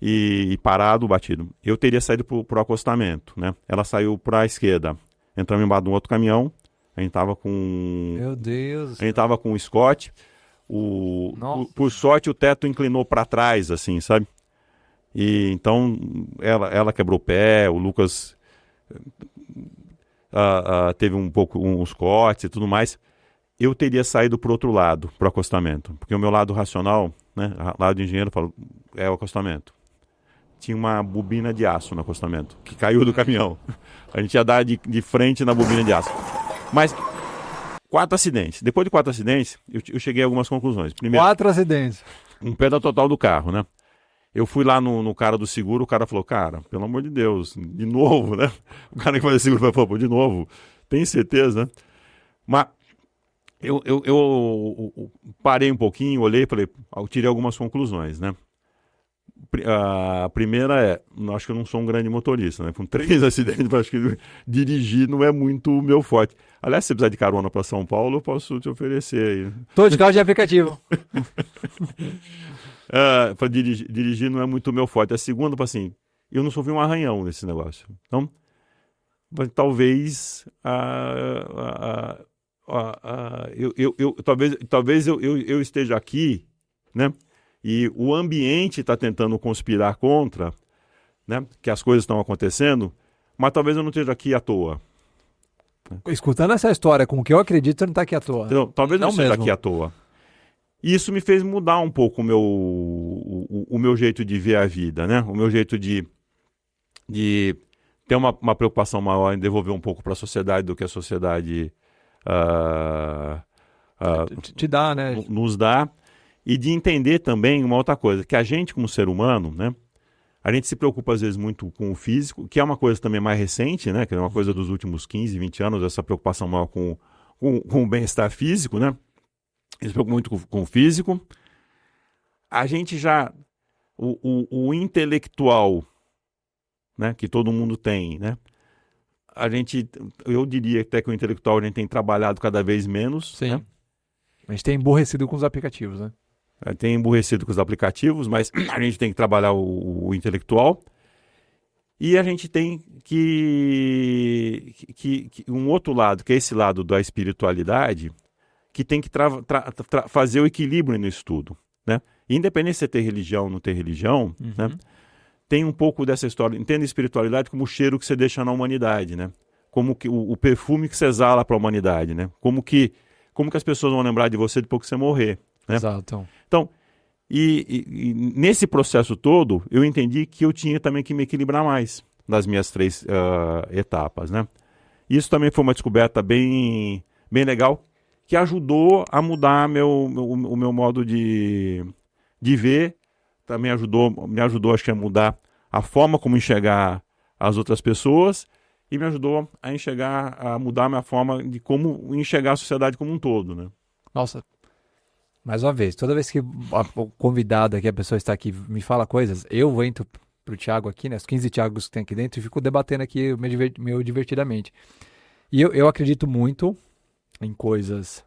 E parado, batido. Eu teria saído pro acostamento, né? Ela saiu para a esquerda. Entramos embaixo de um outro caminhão. A gente tava com... Meu Deus. A gente tava com o Scott. Por sorte, o teto inclinou para trás, assim, sabe? E então, ela quebrou o pé, o Lucas teve uns cortes e tudo mais. Eu teria saído pro outro lado, pro acostamento. Porque o meu lado racional, né? Lado de engenheiro, falo, é o acostamento. Tinha uma bobina de aço no acostamento, que caiu do caminhão. A gente ia dar de frente na bobina de aço. Mas 4 acidentes. Depois de 4 acidentes, eu cheguei a algumas conclusões. Primeiro, 4 acidentes. Perda total do carro, né? Eu fui lá no cara do seguro, o cara falou, cara, pelo amor de Deus, de novo, né? O cara que fazia seguro falou, pô, de novo, tem certeza, né? Mas eu parei um pouquinho, olhei e falei, eu tirei algumas conclusões, né? A primeira acho que eu não sou um grande motorista, né? Com 3 acidentes, acho que dirigir não é muito o meu forte. Aliás, se você precisar de carona para São Paulo, eu posso te oferecer aí. Tô de carro de aplicativo. Para dirigir não é muito o meu forte. A segunda, assim, eu não sofri um arranhão nesse negócio. Então, talvez talvez eu esteja aqui, né? E o ambiente está tentando conspirar contra, né? Que as coisas estão acontecendo, mas talvez eu não esteja aqui à toa. Escutando essa história, com o que eu acredito, você não está aqui à toa. Então, talvez não esteja aqui à toa. E isso me fez mudar um pouco o meu jeito de ver a vida, né? O meu jeito de ter uma preocupação maior em devolver um pouco para a sociedade do que a sociedade te dá, né? Nos dá. E de entender também uma outra coisa, que a gente como ser humano, né? A gente se preocupa às vezes muito com o físico, que é uma coisa também mais recente, né? Que é uma coisa dos últimos 15, 20 anos, essa preocupação maior com o bem-estar físico, né? Eles se preocupam muito com o físico. A gente já... O intelectual, né? Que todo mundo tem, né? Eu diria até que o intelectual a gente tem trabalhado cada vez menos. Sim. Né? A gente tem emborrecido com os aplicativos, né? Tem emborrecido com os aplicativos, mas a gente tem que trabalhar o intelectual. E a gente tem que um outro lado, que é esse lado da espiritualidade, que tem que fazer o equilíbrio no estudo, né? Independente se você ter religião ou não ter religião, né? Tem um pouco dessa história. Entenda a espiritualidade como o cheiro que você deixa na humanidade, né? Como que o perfume que você exala para a humanidade, né? Como que as pessoas vão lembrar de você depois que você morrer, né? Exato. Então, e nesse processo todo, eu entendi que eu tinha também que me equilibrar mais. das minhas 3 etapas, né? Isso também foi uma descoberta bem legal, que ajudou a mudar o meu modo de ver, também me ajudou, acho que, a mudar a forma como enxergar as outras pessoas e me ajudou a mudar a minha forma de como enxergar a sociedade como um todo, né? Nossa, mais uma vez, toda vez que o convidado aqui, a pessoa está aqui, me fala coisas, eu entro pro Thiago aqui, né, os 15 Thiagos que tem aqui dentro, e fico debatendo aqui meio divertidamente. E eu acredito muito em coisas.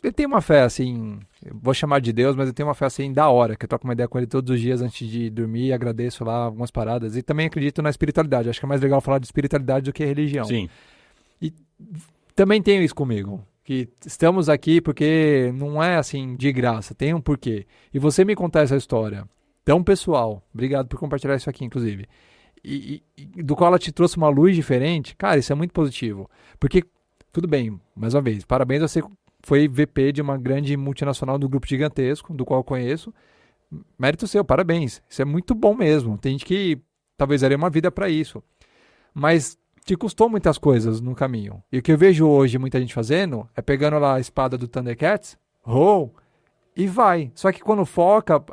Eu tenho uma fé assim, eu vou chamar de Deus, mas eu tenho uma fé assim da hora, que eu troco uma ideia com ele todos os dias antes de dormir, agradeço lá algumas paradas. E também acredito na espiritualidade, acho que é mais legal falar de espiritualidade do que religião. Sim. E também tenho isso comigo, que estamos aqui porque não é assim de graça, tem um porquê. E você me contar essa história tão pessoal, obrigado por compartilhar isso aqui, inclusive, e do qual ela te trouxe uma luz diferente, cara, isso é muito positivo. Porque, tudo bem, mais uma vez, parabéns, você foi VP de uma grande multinacional do grupo gigantesco, do qual eu conheço. Mérito seu, parabéns. Isso é muito bom mesmo. Tem gente que talvez daria uma vida para isso. Mas te custou muitas coisas no caminho. E o que eu vejo hoje muita gente fazendo é pegando lá a espada do Thundercats, e vai. Só que quando foca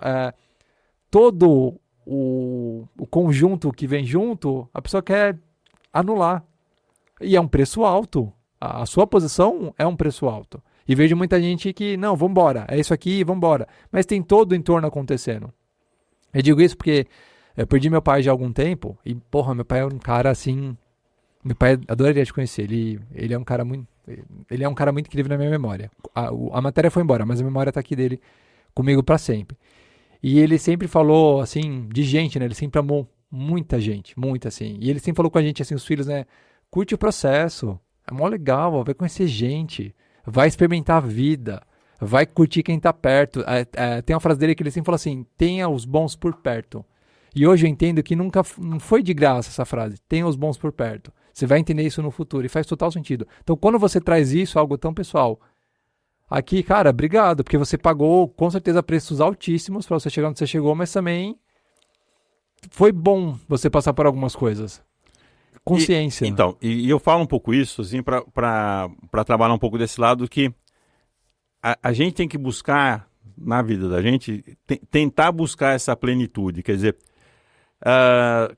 todo o conjunto que vem junto, a pessoa quer anular. E é um preço alto. A sua posição é um preço alto. E vejo muita gente que, não, vambora, é isso aqui, vambora. Mas tem todo o entorno acontecendo. Eu digo isso porque eu perdi meu pai já há algum tempo. E, porra, meu pai é um cara assim... Meu pai adoraria te conhecer. Ele é um cara muito... Ele é um cara muito incrível na minha memória. A matéria foi embora, mas a memória tá aqui dele comigo pra sempre. E ele sempre falou, assim, de gente, né? Ele sempre amou muita gente, muita, assim. E ele sempre falou com a gente, assim, os filhos, né? Curte o processo. É mó legal, vai conhecer gente. Vai experimentar a vida. Vai curtir quem tá perto. Tem uma frase dele que ele sempre fala assim, tenha os bons por perto. E hoje eu entendo que não foi de graça essa frase. Tenha os bons por perto. Você vai entender isso no futuro e faz total sentido. Então, quando você traz isso, algo tão pessoal, aqui, cara, obrigado, porque você pagou com certeza preços altíssimos para você chegar onde você chegou, mas também foi bom você passar por algumas coisas. Consciência. Então, eu falo um pouco isso, assim, para trabalhar um pouco desse lado que a gente tem que buscar, na vida da gente, tentar buscar essa plenitude. Quer dizer,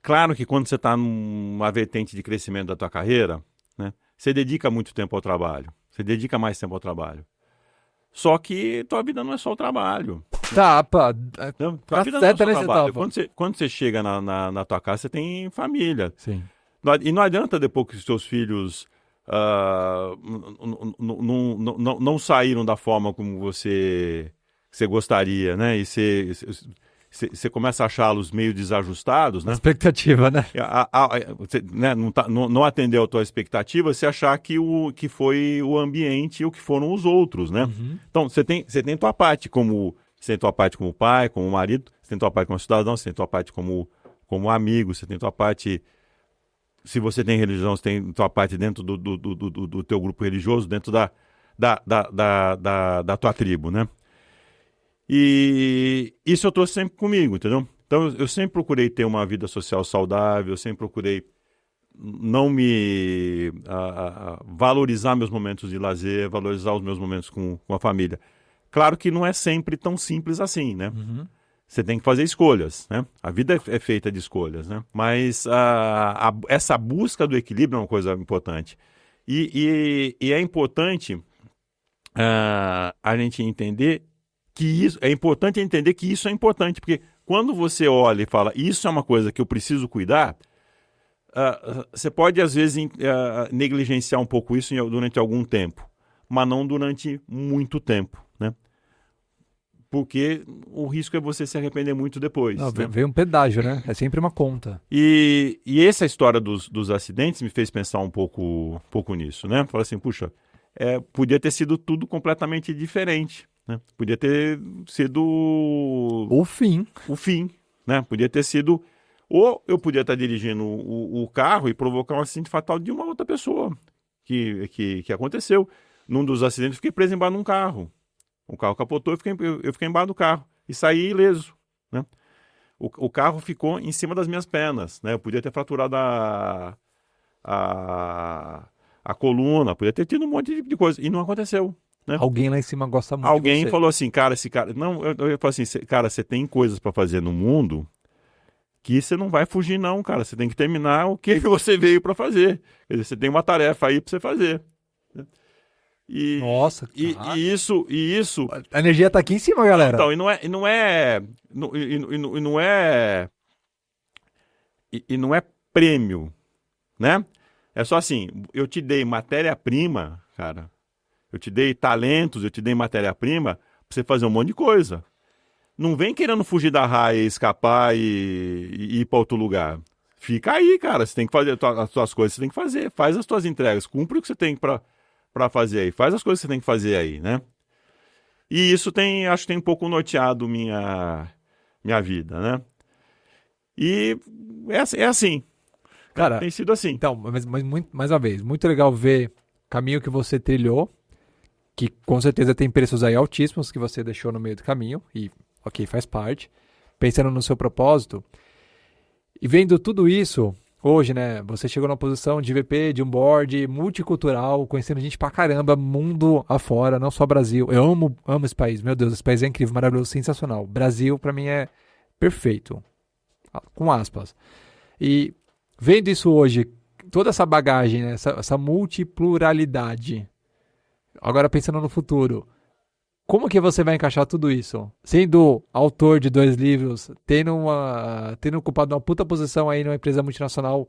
claro que quando você está numa vertente de crescimento da tua carreira, né, você dedica muito tempo ao trabalho. Você dedica mais tempo ao trabalho. Só que tua vida não é só o trabalho. Tapa. Tua vida não é só o trabalho. Quando você chega na tua casa, você tem família. Sim. E não adianta depois que os teus filhos não saíram da forma como você gostaria, né? E você começa a achá-los meio desajustados, né? Expectativa, né? Não atendeu a tua expectativa, você achar que foi o ambiente e o que foram os outros, né? Uhum. Então, você tem tua parte como pai, como marido, você tem tua parte como cidadão, você tem tua parte como amigo, você tem tua parte... Se você tem religião, você tem tua parte dentro do teu grupo religioso, dentro da tua tribo, né? E isso eu trouxe sempre comigo, entendeu? Então eu sempre procurei ter uma vida social saudável, eu sempre procurei não me valorizar meus momentos de lazer, valorizar os meus momentos com a família. Claro que não é sempre tão simples assim, né? Uhum. Você tem que fazer escolhas, né? A vida é feita de escolhas, né? Mas essa busca do equilíbrio é uma coisa importante. E é importante a gente entender que isso é importante entender que isso é importante, porque quando você olha e fala isso é uma coisa que eu preciso cuidar, você pode às vezes negligenciar um pouco isso durante algum tempo, mas não durante muito tempo, né? Porque o risco é você se arrepender muito depois. Não, né? Veio um pedágio, né? É sempre uma conta. E essa história dos acidentes me fez pensar um pouco nisso, né? Falei assim, puxa, podia ter sido tudo completamente diferente, né? Podia ter sido... O fim, né? Podia ter sido... Ou eu podia estar dirigindo o carro e provocar um acidente fatal de uma outra pessoa, que aconteceu. Num dos acidentes, eu fiquei preso embaixo de um carro. O carro capotou, eu fiquei embaixo do carro e saí ileso, né? o carro ficou em cima das minhas pernas, né? Eu podia ter fraturado a coluna, podia ter tido um monte de coisa. E não aconteceu, né? Alguém lá em cima gosta muito de Alguém você. falou assim, cara, esse cara... Não, eu falo assim, cara, você tem coisas para fazer no mundo que você não vai fugir não, cara. Você tem que terminar o que você veio para fazer. Quer dizer, você tem uma tarefa aí para você fazer. E, Nossa, e cara. isso... A energia tá aqui em cima, galera. Então, não é prêmio, né? É só assim, eu te dei matéria-prima, cara. Eu te dei talentos, eu te dei matéria-prima pra você fazer um monte de coisa. Não vem querendo fugir da raia, escapar e ir para outro lugar. Fica aí, cara. Você tem que fazer as suas coisas, você tem que fazer. Faz as suas entregas, cumpre o que você tem para fazer aí. Faz as coisas que você tem que fazer aí, né? E isso acho que tem um pouco norteado minha vida, né? E é assim. Cara, Tem sido assim. então, mas mais uma vez, muito legal ver o caminho que você trilhou, que com certeza tem preços aí altíssimos que você deixou no meio do caminho, e ok, faz parte. Pensando no seu propósito, e vendo tudo isso, hoje, né, você chegou numa posição de VP, de um board multicultural, conhecendo gente pra caramba, mundo afora, não só Brasil. Eu amo esse país, meu Deus, esse país é incrível, maravilhoso, sensacional. Brasil, pra mim, é perfeito, com aspas. E vendo isso hoje, toda essa bagagem, né, essa multipluralidade, agora pensando no futuro, como que você vai encaixar tudo isso? Sendo autor de 2 livros, tendo ocupado uma puta posição aí numa empresa multinacional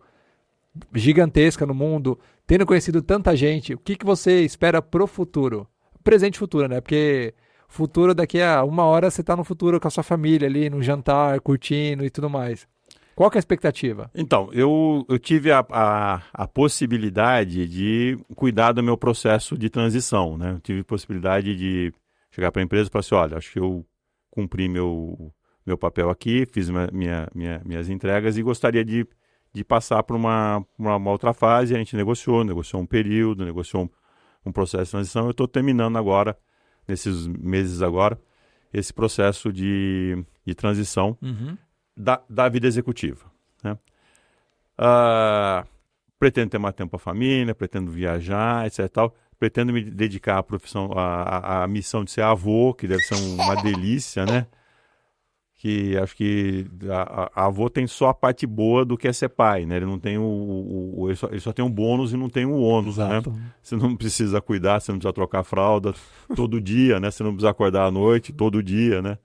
gigantesca no mundo, tendo conhecido tanta gente, o que você espera pro futuro? Presente e futuro, né? Porque futuro daqui a 1 hora você tá no futuro com a sua família ali, no jantar, curtindo e tudo mais. Qual que é a expectativa? Então, eu tive a possibilidade de cuidar do meu processo de transição, né? Eu tive possibilidade de chegar para a empresa e falar assim, olha, acho que eu cumpri meu papel aqui, fiz minhas entregas e gostaria de passar por uma outra fase. A gente negociou um período, negociou um processo de transição. Eu estou terminando agora, nesses meses agora, esse processo de transição da vida executiva, né? Pretendo ter mais tempo para a família, pretendo viajar, etc. Tal. Pretendo me dedicar à missão de ser avô, que deve ser uma delícia, né? Que acho que a avô tem só a parte boa do que é ser pai, né? Ele não tem ele só tem um bônus e não tem um ônus, Exato. né? Você não precisa cuidar, você não precisa trocar fralda todo dia, né? Você não precisa acordar à noite todo dia, né?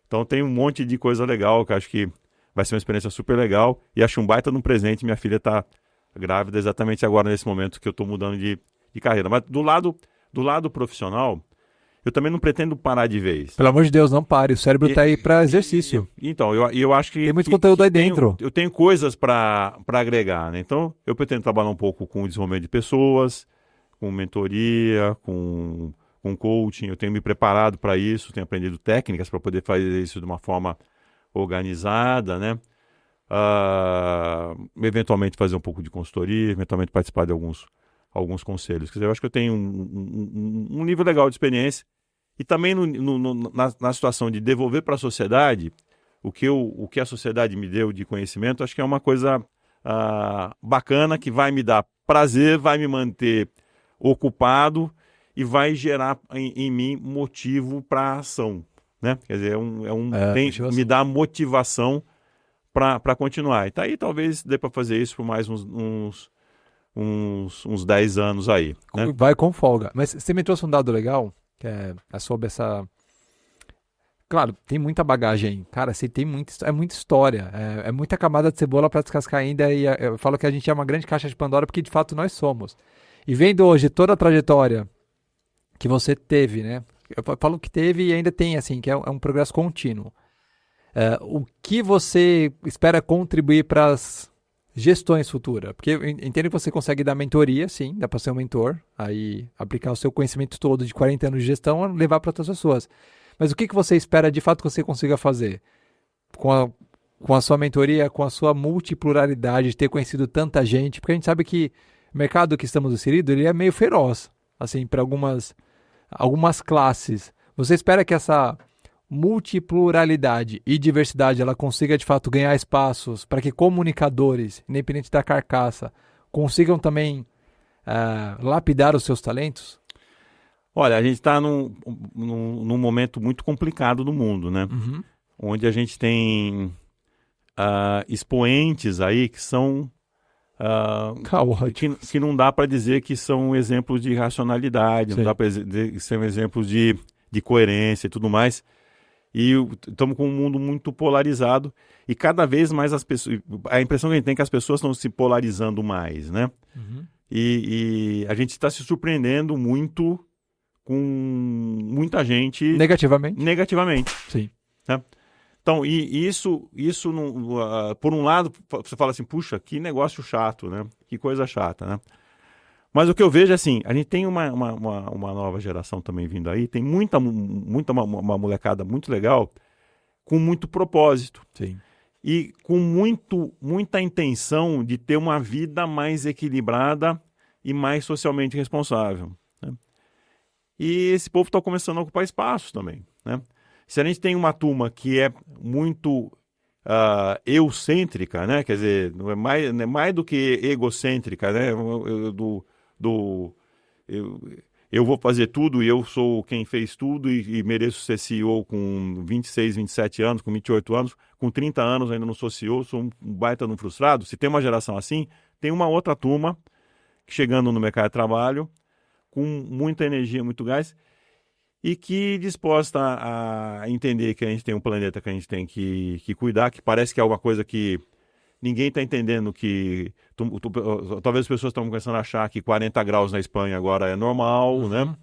Então tem um monte de coisa legal que acho que vai ser uma experiência super legal. E acho um baita de um presente. Minha filha está grávida exatamente agora, nesse momento que eu estou mudando de carreira. Mas do lado profissional, eu também não pretendo parar de vez. Pelo amor de Deus, não pare. O cérebro tá aí para exercício. Então, eu acho que... Tem muito conteúdo aí dentro. Eu tenho coisas para agregar, né? Então, eu pretendo trabalhar um pouco com o desenvolvimento de pessoas, com mentoria, com coaching. Eu tenho me preparado para isso, tenho aprendido técnicas para poder fazer isso de uma forma organizada, né? Eventualmente fazer um pouco de consultoria, eventualmente participar de alguns conselhos. Quer dizer, eu acho que eu tenho um nível legal de experiência e também na situação de devolver para a sociedade o que a sociedade me deu de conhecimento. Acho que é uma coisa bacana, que vai me dar prazer, vai me manter ocupado e vai gerar em mim motivo para a ação, né? Quer dizer, me dá motivação para continuar. E tá aí, talvez dê para fazer isso por mais uns 10 anos aí, né? Vai com folga. Mas você me trouxe um dado legal, que é sobre essa... Claro, tem muita bagagem aí. Cara, você tem muita história. É muita camada de cebola para descascar ainda. E eu falo que a gente é uma grande caixa de Pandora, porque de fato nós somos. E vendo hoje toda a trajetória que você teve, né? Eu falo que teve e ainda tem, assim, que é um progresso contínuo. O que você espera contribuir para as gestões futuras? Porque eu entendo que você consegue dar mentoria, sim, dá para ser um mentor, aí aplicar o seu conhecimento todo de 40 anos de gestão e levar para outras pessoas. Mas o que você espera de fato que você consiga fazer com a sua mentoria, com a sua multipluralidade, de ter conhecido tanta gente? Porque a gente sabe que o mercado que estamos inseridos, ele é meio feroz, assim, para algumas classes. Você espera que essa multipluralidade e diversidade ela consiga de fato ganhar espaços para que comunicadores, independente da carcaça, consigam também lapidar os seus talentos? Olha, a gente está num momento muito complicado no mundo, né? Uhum. Onde a gente tem expoentes aí que são que não dá para dizer que são exemplos de racionalidade, Sim. não dá para dizer que são exemplos de coerência e tudo mais. E estamos com um mundo muito polarizado e cada vez mais as pessoas, a impressão que a gente tem é que as pessoas estão se polarizando mais, né? Uhum. E a gente está se surpreendendo muito com muita gente Negativamente. Sim. Né? Então, e isso por um lado, você fala assim, puxa, que negócio chato, né? Que coisa chata, né? Mas o que eu vejo é assim, a gente tem uma nova geração também vindo aí, tem uma molecada muito legal, com muito propósito. Sim. E com muita intenção de ter uma vida mais equilibrada e mais socialmente responsável. Né? E esse povo está começando a ocupar espaços também, né? Se a gente tem uma turma que é muito eugcêntrica, né? Quer dizer, não é mais do que egocêntrica, né? Eu vou fazer tudo e eu sou quem fez tudo e mereço ser CEO com 26, 27 anos, com 28 anos, com 30 anos ainda não sou CEO, sou um baita de um frustrado. Se tem uma geração assim, tem uma outra turma chegando no mercado de trabalho com muita energia, muito gás, e que disposta a entender que a gente tem um planeta que a gente tem que cuidar, que parece que é uma coisa que ninguém está entendendo, que talvez as pessoas estão começando a achar que 40 graus na Espanha agora é normal, né?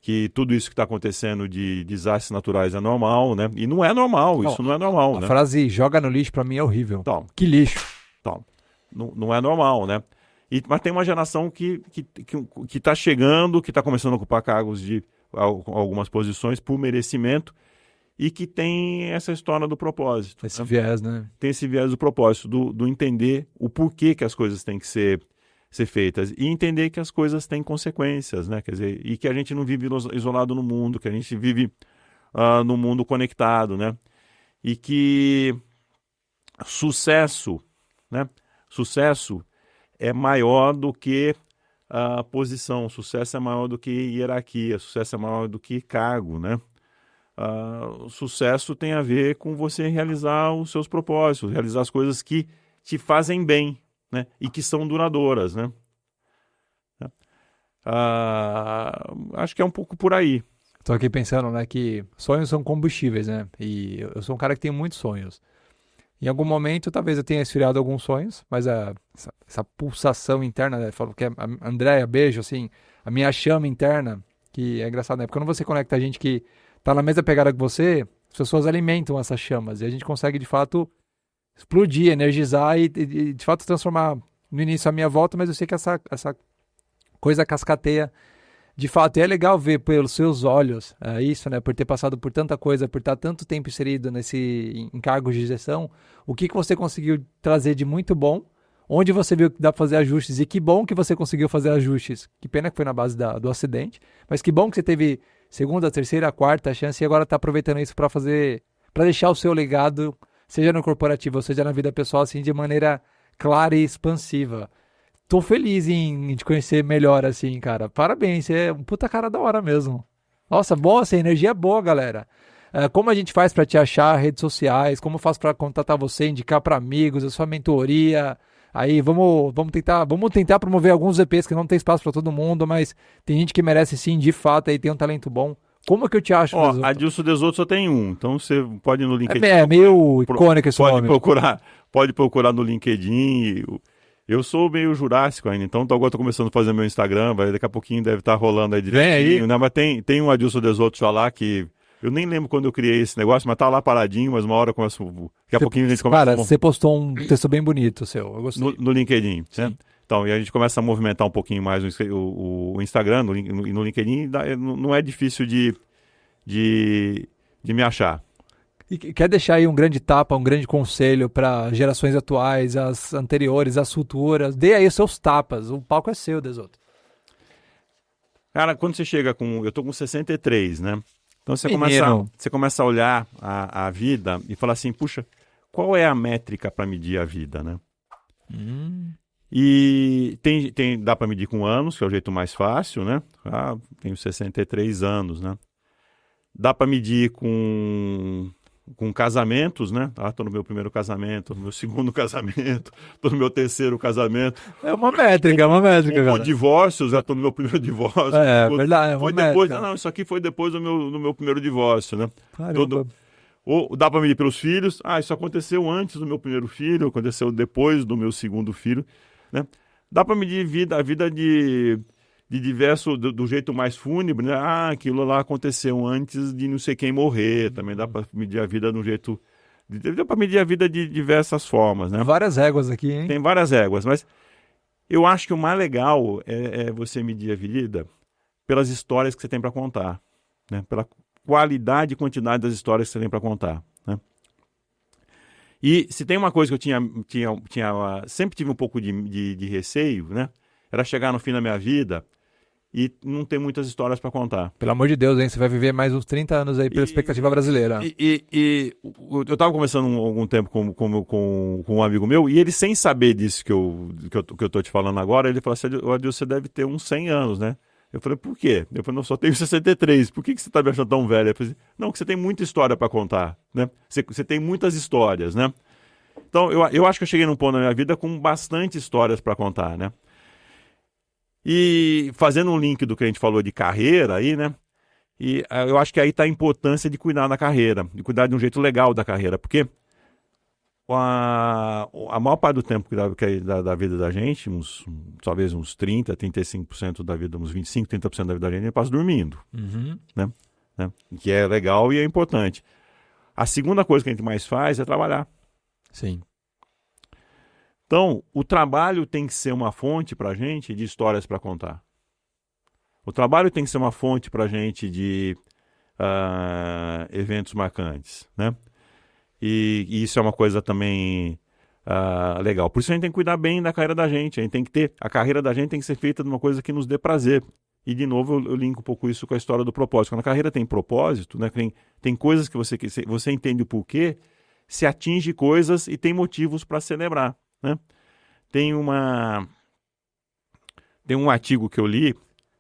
Que tudo isso que está acontecendo de desastres naturais é normal, né? E não é normal, isso não é normal, né? A frase joga no lixo para mim é horrível. Então, que lixo. Então, não é normal, né? Mas tem uma geração que está chegando, que está começando a ocupar cargos de algumas posições por merecimento e que tem essa história do propósito. Esse viés, né? Tem esse viés do propósito, do entender o porquê que as coisas têm que ser feitas e entender que as coisas têm consequências, né? Quer dizer, e que a gente não vive isolado no mundo, que a gente vive no mundo conectado, né? E que sucesso, né? Sucesso é maior do que posição, sucesso é maior do que hierarquia, sucesso é maior do que cargo, né? O sucesso tem a ver com você realizar os seus propósitos, realizar as coisas que te fazem bem, né? E que são duradouras, né? Acho que é um pouco por aí. Estou aqui pensando, né, que sonhos são combustíveis, né? E eu sou um cara que tem muitos sonhos. Em algum momento, talvez eu tenha esfriado alguns sonhos, mas essa pulsação interna, né? Falo que é a Andréia, beijo, assim, a minha chama interna, que é engraçado, né? Porque quando você conecta a gente que tá na mesma pegada que você, as pessoas alimentam essas chamas e a gente consegue, de fato, explodir, energizar e de fato, transformar no início a minha volta, mas eu sei que essa coisa cascateia de fato. E é legal ver pelos seus olhos isso, né? Por ter passado por tanta coisa, por estar tanto tempo inserido em cargos de gestão, o que você conseguiu trazer de muito bom, onde você viu que dá para fazer ajustes, e que bom que você conseguiu fazer ajustes. Que pena que foi na base do acidente, mas que bom que você teve segunda, terceira, quarta chance e agora está aproveitando isso para deixar o seu legado, seja no corporativo, ou seja na vida pessoal, assim, de maneira clara e expansiva. Tô feliz em te conhecer melhor, assim, cara. Parabéns, você é um puta cara da hora mesmo. Nossa, boa, essa energia é boa, galera. Como a gente faz pra te achar, redes sociais, como eu faço pra contatar você, indicar pra amigos, a sua mentoria. Aí vamos tentar promover alguns EPs que não tem espaço pra todo mundo, mas tem gente que merece sim, de fato, aí tem um talento bom. Como é que eu te acho? Adilson Desoto só tem um, então você pode ir no LinkedIn. É meio icônico esse nome. Pode procurar no LinkedIn. Eu sou meio jurássico ainda, então agora estou começando a fazer meu Instagram, daqui a pouquinho deve estar rolando aí direitinho. Vem aí. Né? Mas tem um Adilson Desoto já lá que eu nem lembro quando eu criei esse negócio, mas tá lá paradinho, mas uma hora começa. Daqui a pouquinho a gente começa. Cara, você postou um texto bem bonito seu, eu gostei. No LinkedIn, né? Então, e a gente começa a movimentar um pouquinho mais o Instagram, no LinkedIn, não é difícil de me achar. E quer deixar aí um grande tapa, um grande conselho para gerações atuais, as anteriores, as futuras? Dê aí os seus tapas, o palco é seu, Desoto. Cara, quando você chega eu tô com 63, né? Então você Menino. começa a olhar a vida e falar assim, puxa, qual é a métrica para medir a vida, né? E dá para medir com anos, que é o jeito mais fácil, né? Tenho 63 anos, né? Dá para medir com casamentos, né? Tô no meu primeiro casamento, no meu segundo casamento, tô no meu terceiro casamento. É uma métrica, Com cara. divórcios, já tô no meu primeiro divórcio. Verdade, é uma Foi depois, métrica. não, isso aqui foi depois do meu primeiro divórcio, né? Caramba. Ou dá para medir pelos filhos. Isso aconteceu antes do meu primeiro filho, aconteceu depois do meu segundo filho, né? Dá para medir a vida de diverso, do jeito mais fúnebre, né? Aquilo lá aconteceu antes de não sei quem morrer. Também dá para medir a vida de um jeito... Dá para medir a vida de diversas formas, né? Várias réguas aqui, hein? Tem várias réguas, mas eu acho que o mais legal é você medir a vida pelas histórias que você tem para contar, né? Pela qualidade e quantidade das histórias que você tem para contar, né? E se tem uma coisa que eu sempre tive um pouco de receio, né? Era chegar no fim da minha vida e não ter muitas histórias para contar. Pelo amor de Deus, hein? Você vai viver mais uns 30 anos aí pela expectativa brasileira. Eu estava conversando há algum tempo com um amigo meu, e ele, sem saber disso que eu tô te falando agora, ele falou assim, Adilson, você deve ter uns 100 anos, né? Eu falei, por quê? Eu falei, não, só tenho 63. Por que você está me achando tão velho? Eu falei, não, porque você tem muita história para contar, né? Você tem muitas histórias, né? Então, eu acho que eu cheguei num ponto na minha vida com bastante histórias para contar, né? E fazendo um link do que a gente falou de carreira aí, né? E eu acho que aí está a importância de cuidar da carreira, de cuidar de um jeito legal da carreira, porque a maior parte do tempo da vida da gente, talvez uns 30%, 35% da vida, uns 25%, 30% da vida da gente, a gente passa dormindo, né? Que é legal e é importante. A segunda coisa que a gente mais faz é trabalhar. Sim. Então, o trabalho tem que ser uma fonte para a gente de histórias para contar. O trabalho tem que ser uma fonte para a gente de eventos marcantes, né? E isso é uma coisa também legal. Por isso a gente tem que cuidar bem da carreira da gente. A carreira da gente tem que ser feita de uma coisa que nos dê prazer. E, de novo, eu linko um pouco isso com a história do propósito. Quando a carreira tem propósito, né, tem coisas que você entende o porquê, se atinge coisas e tem motivos para celebrar, né? Tem um artigo que eu li,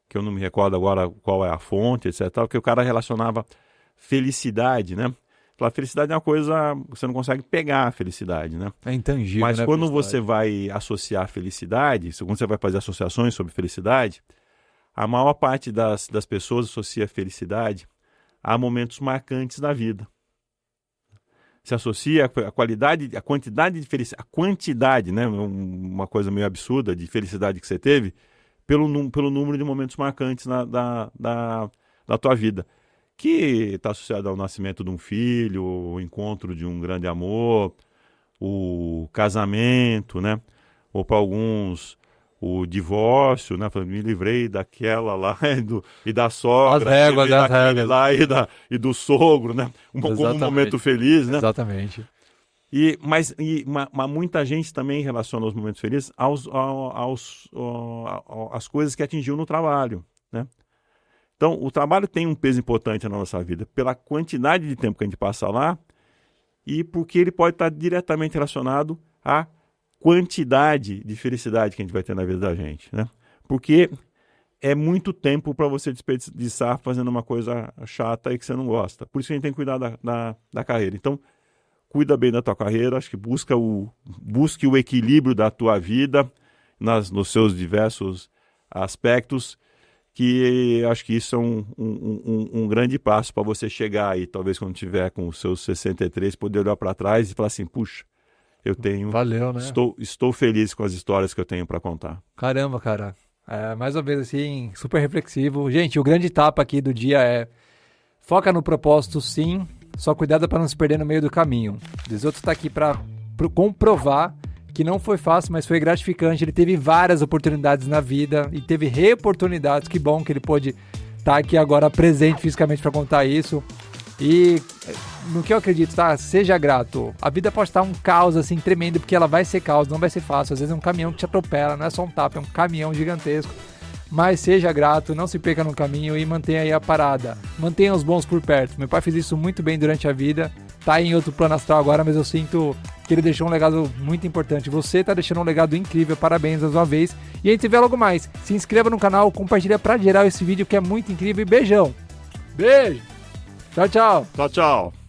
que eu não me recordo agora qual é a fonte, etc., que o cara relacionava felicidade, né? A felicidade é uma coisa, você não consegue pegar a felicidade, né? É intangível, mas né, quando você vai associar felicidade, quando você vai fazer associações sobre felicidade, a maior parte das pessoas associa felicidade a momentos marcantes da vida. Se associa a quantidade de felicidade, a quantidade, né, uma coisa meio absurda de felicidade que você teve, pelo número de momentos marcantes da tua vida, que está associado ao nascimento de um filho, o encontro de um grande amor, o casamento, né, ou para alguns o divórcio, né? Me livrei daquela lá e da sogra, as réguas, lá e do sogro, né? Como um momento feliz, né? Exatamente. Mas muita gente também relaciona os momentos felizes às coisas que atingiu no trabalho, né? Então, o trabalho tem um peso importante na nossa vida pela quantidade de tempo que a gente passa lá e porque ele pode estar diretamente relacionado à quantidade de felicidade que a gente vai ter na vida da gente, né? Porque é muito tempo para você desperdiçar fazendo uma coisa chata e que você não gosta. Por isso a gente tem que cuidar da carreira. Então, cuida bem da tua carreira, acho que busque o equilíbrio da tua vida nos seus diversos aspectos, que acho que isso é um grande passo para você chegar aí, talvez quando tiver com os seus 63, poder olhar para trás e falar assim, puxa, Valeu, né? Estou feliz com as histórias que eu tenho para contar. Caramba, cara. Mais uma vez assim, super reflexivo. Gente, o grande tapa aqui do dia é foca no propósito, sim, só cuidado para não se perder no meio do caminho. O Desoto está aqui para comprovar que não foi fácil, mas foi gratificante. Ele teve várias oportunidades na vida e teve reoportunidades. Que bom que ele pôde estar aqui agora presente fisicamente para contar isso. E no que eu acredito, tá? Seja grato. A vida pode estar um caos assim tremendo, porque ela vai ser caos, não vai ser fácil. Às vezes é um caminhão que te atropela, não é só um tapa, é um caminhão gigantesco. mas seja grato, não se perca no caminho e mantenha aí a parada. Mantenha os bons por perto. Meu pai fez isso muito bem durante a vida, tá em outro plano astral agora, mas eu sinto que ele deixou um legado muito importante. Você tá deixando um legado incrível, parabéns mais uma vez. E a gente se vê logo mais. Se inscreva no canal, compartilha pra geral esse vídeo que é muito incrível e beijão. Beijo. Tchau, tchau. Tchau, tchau.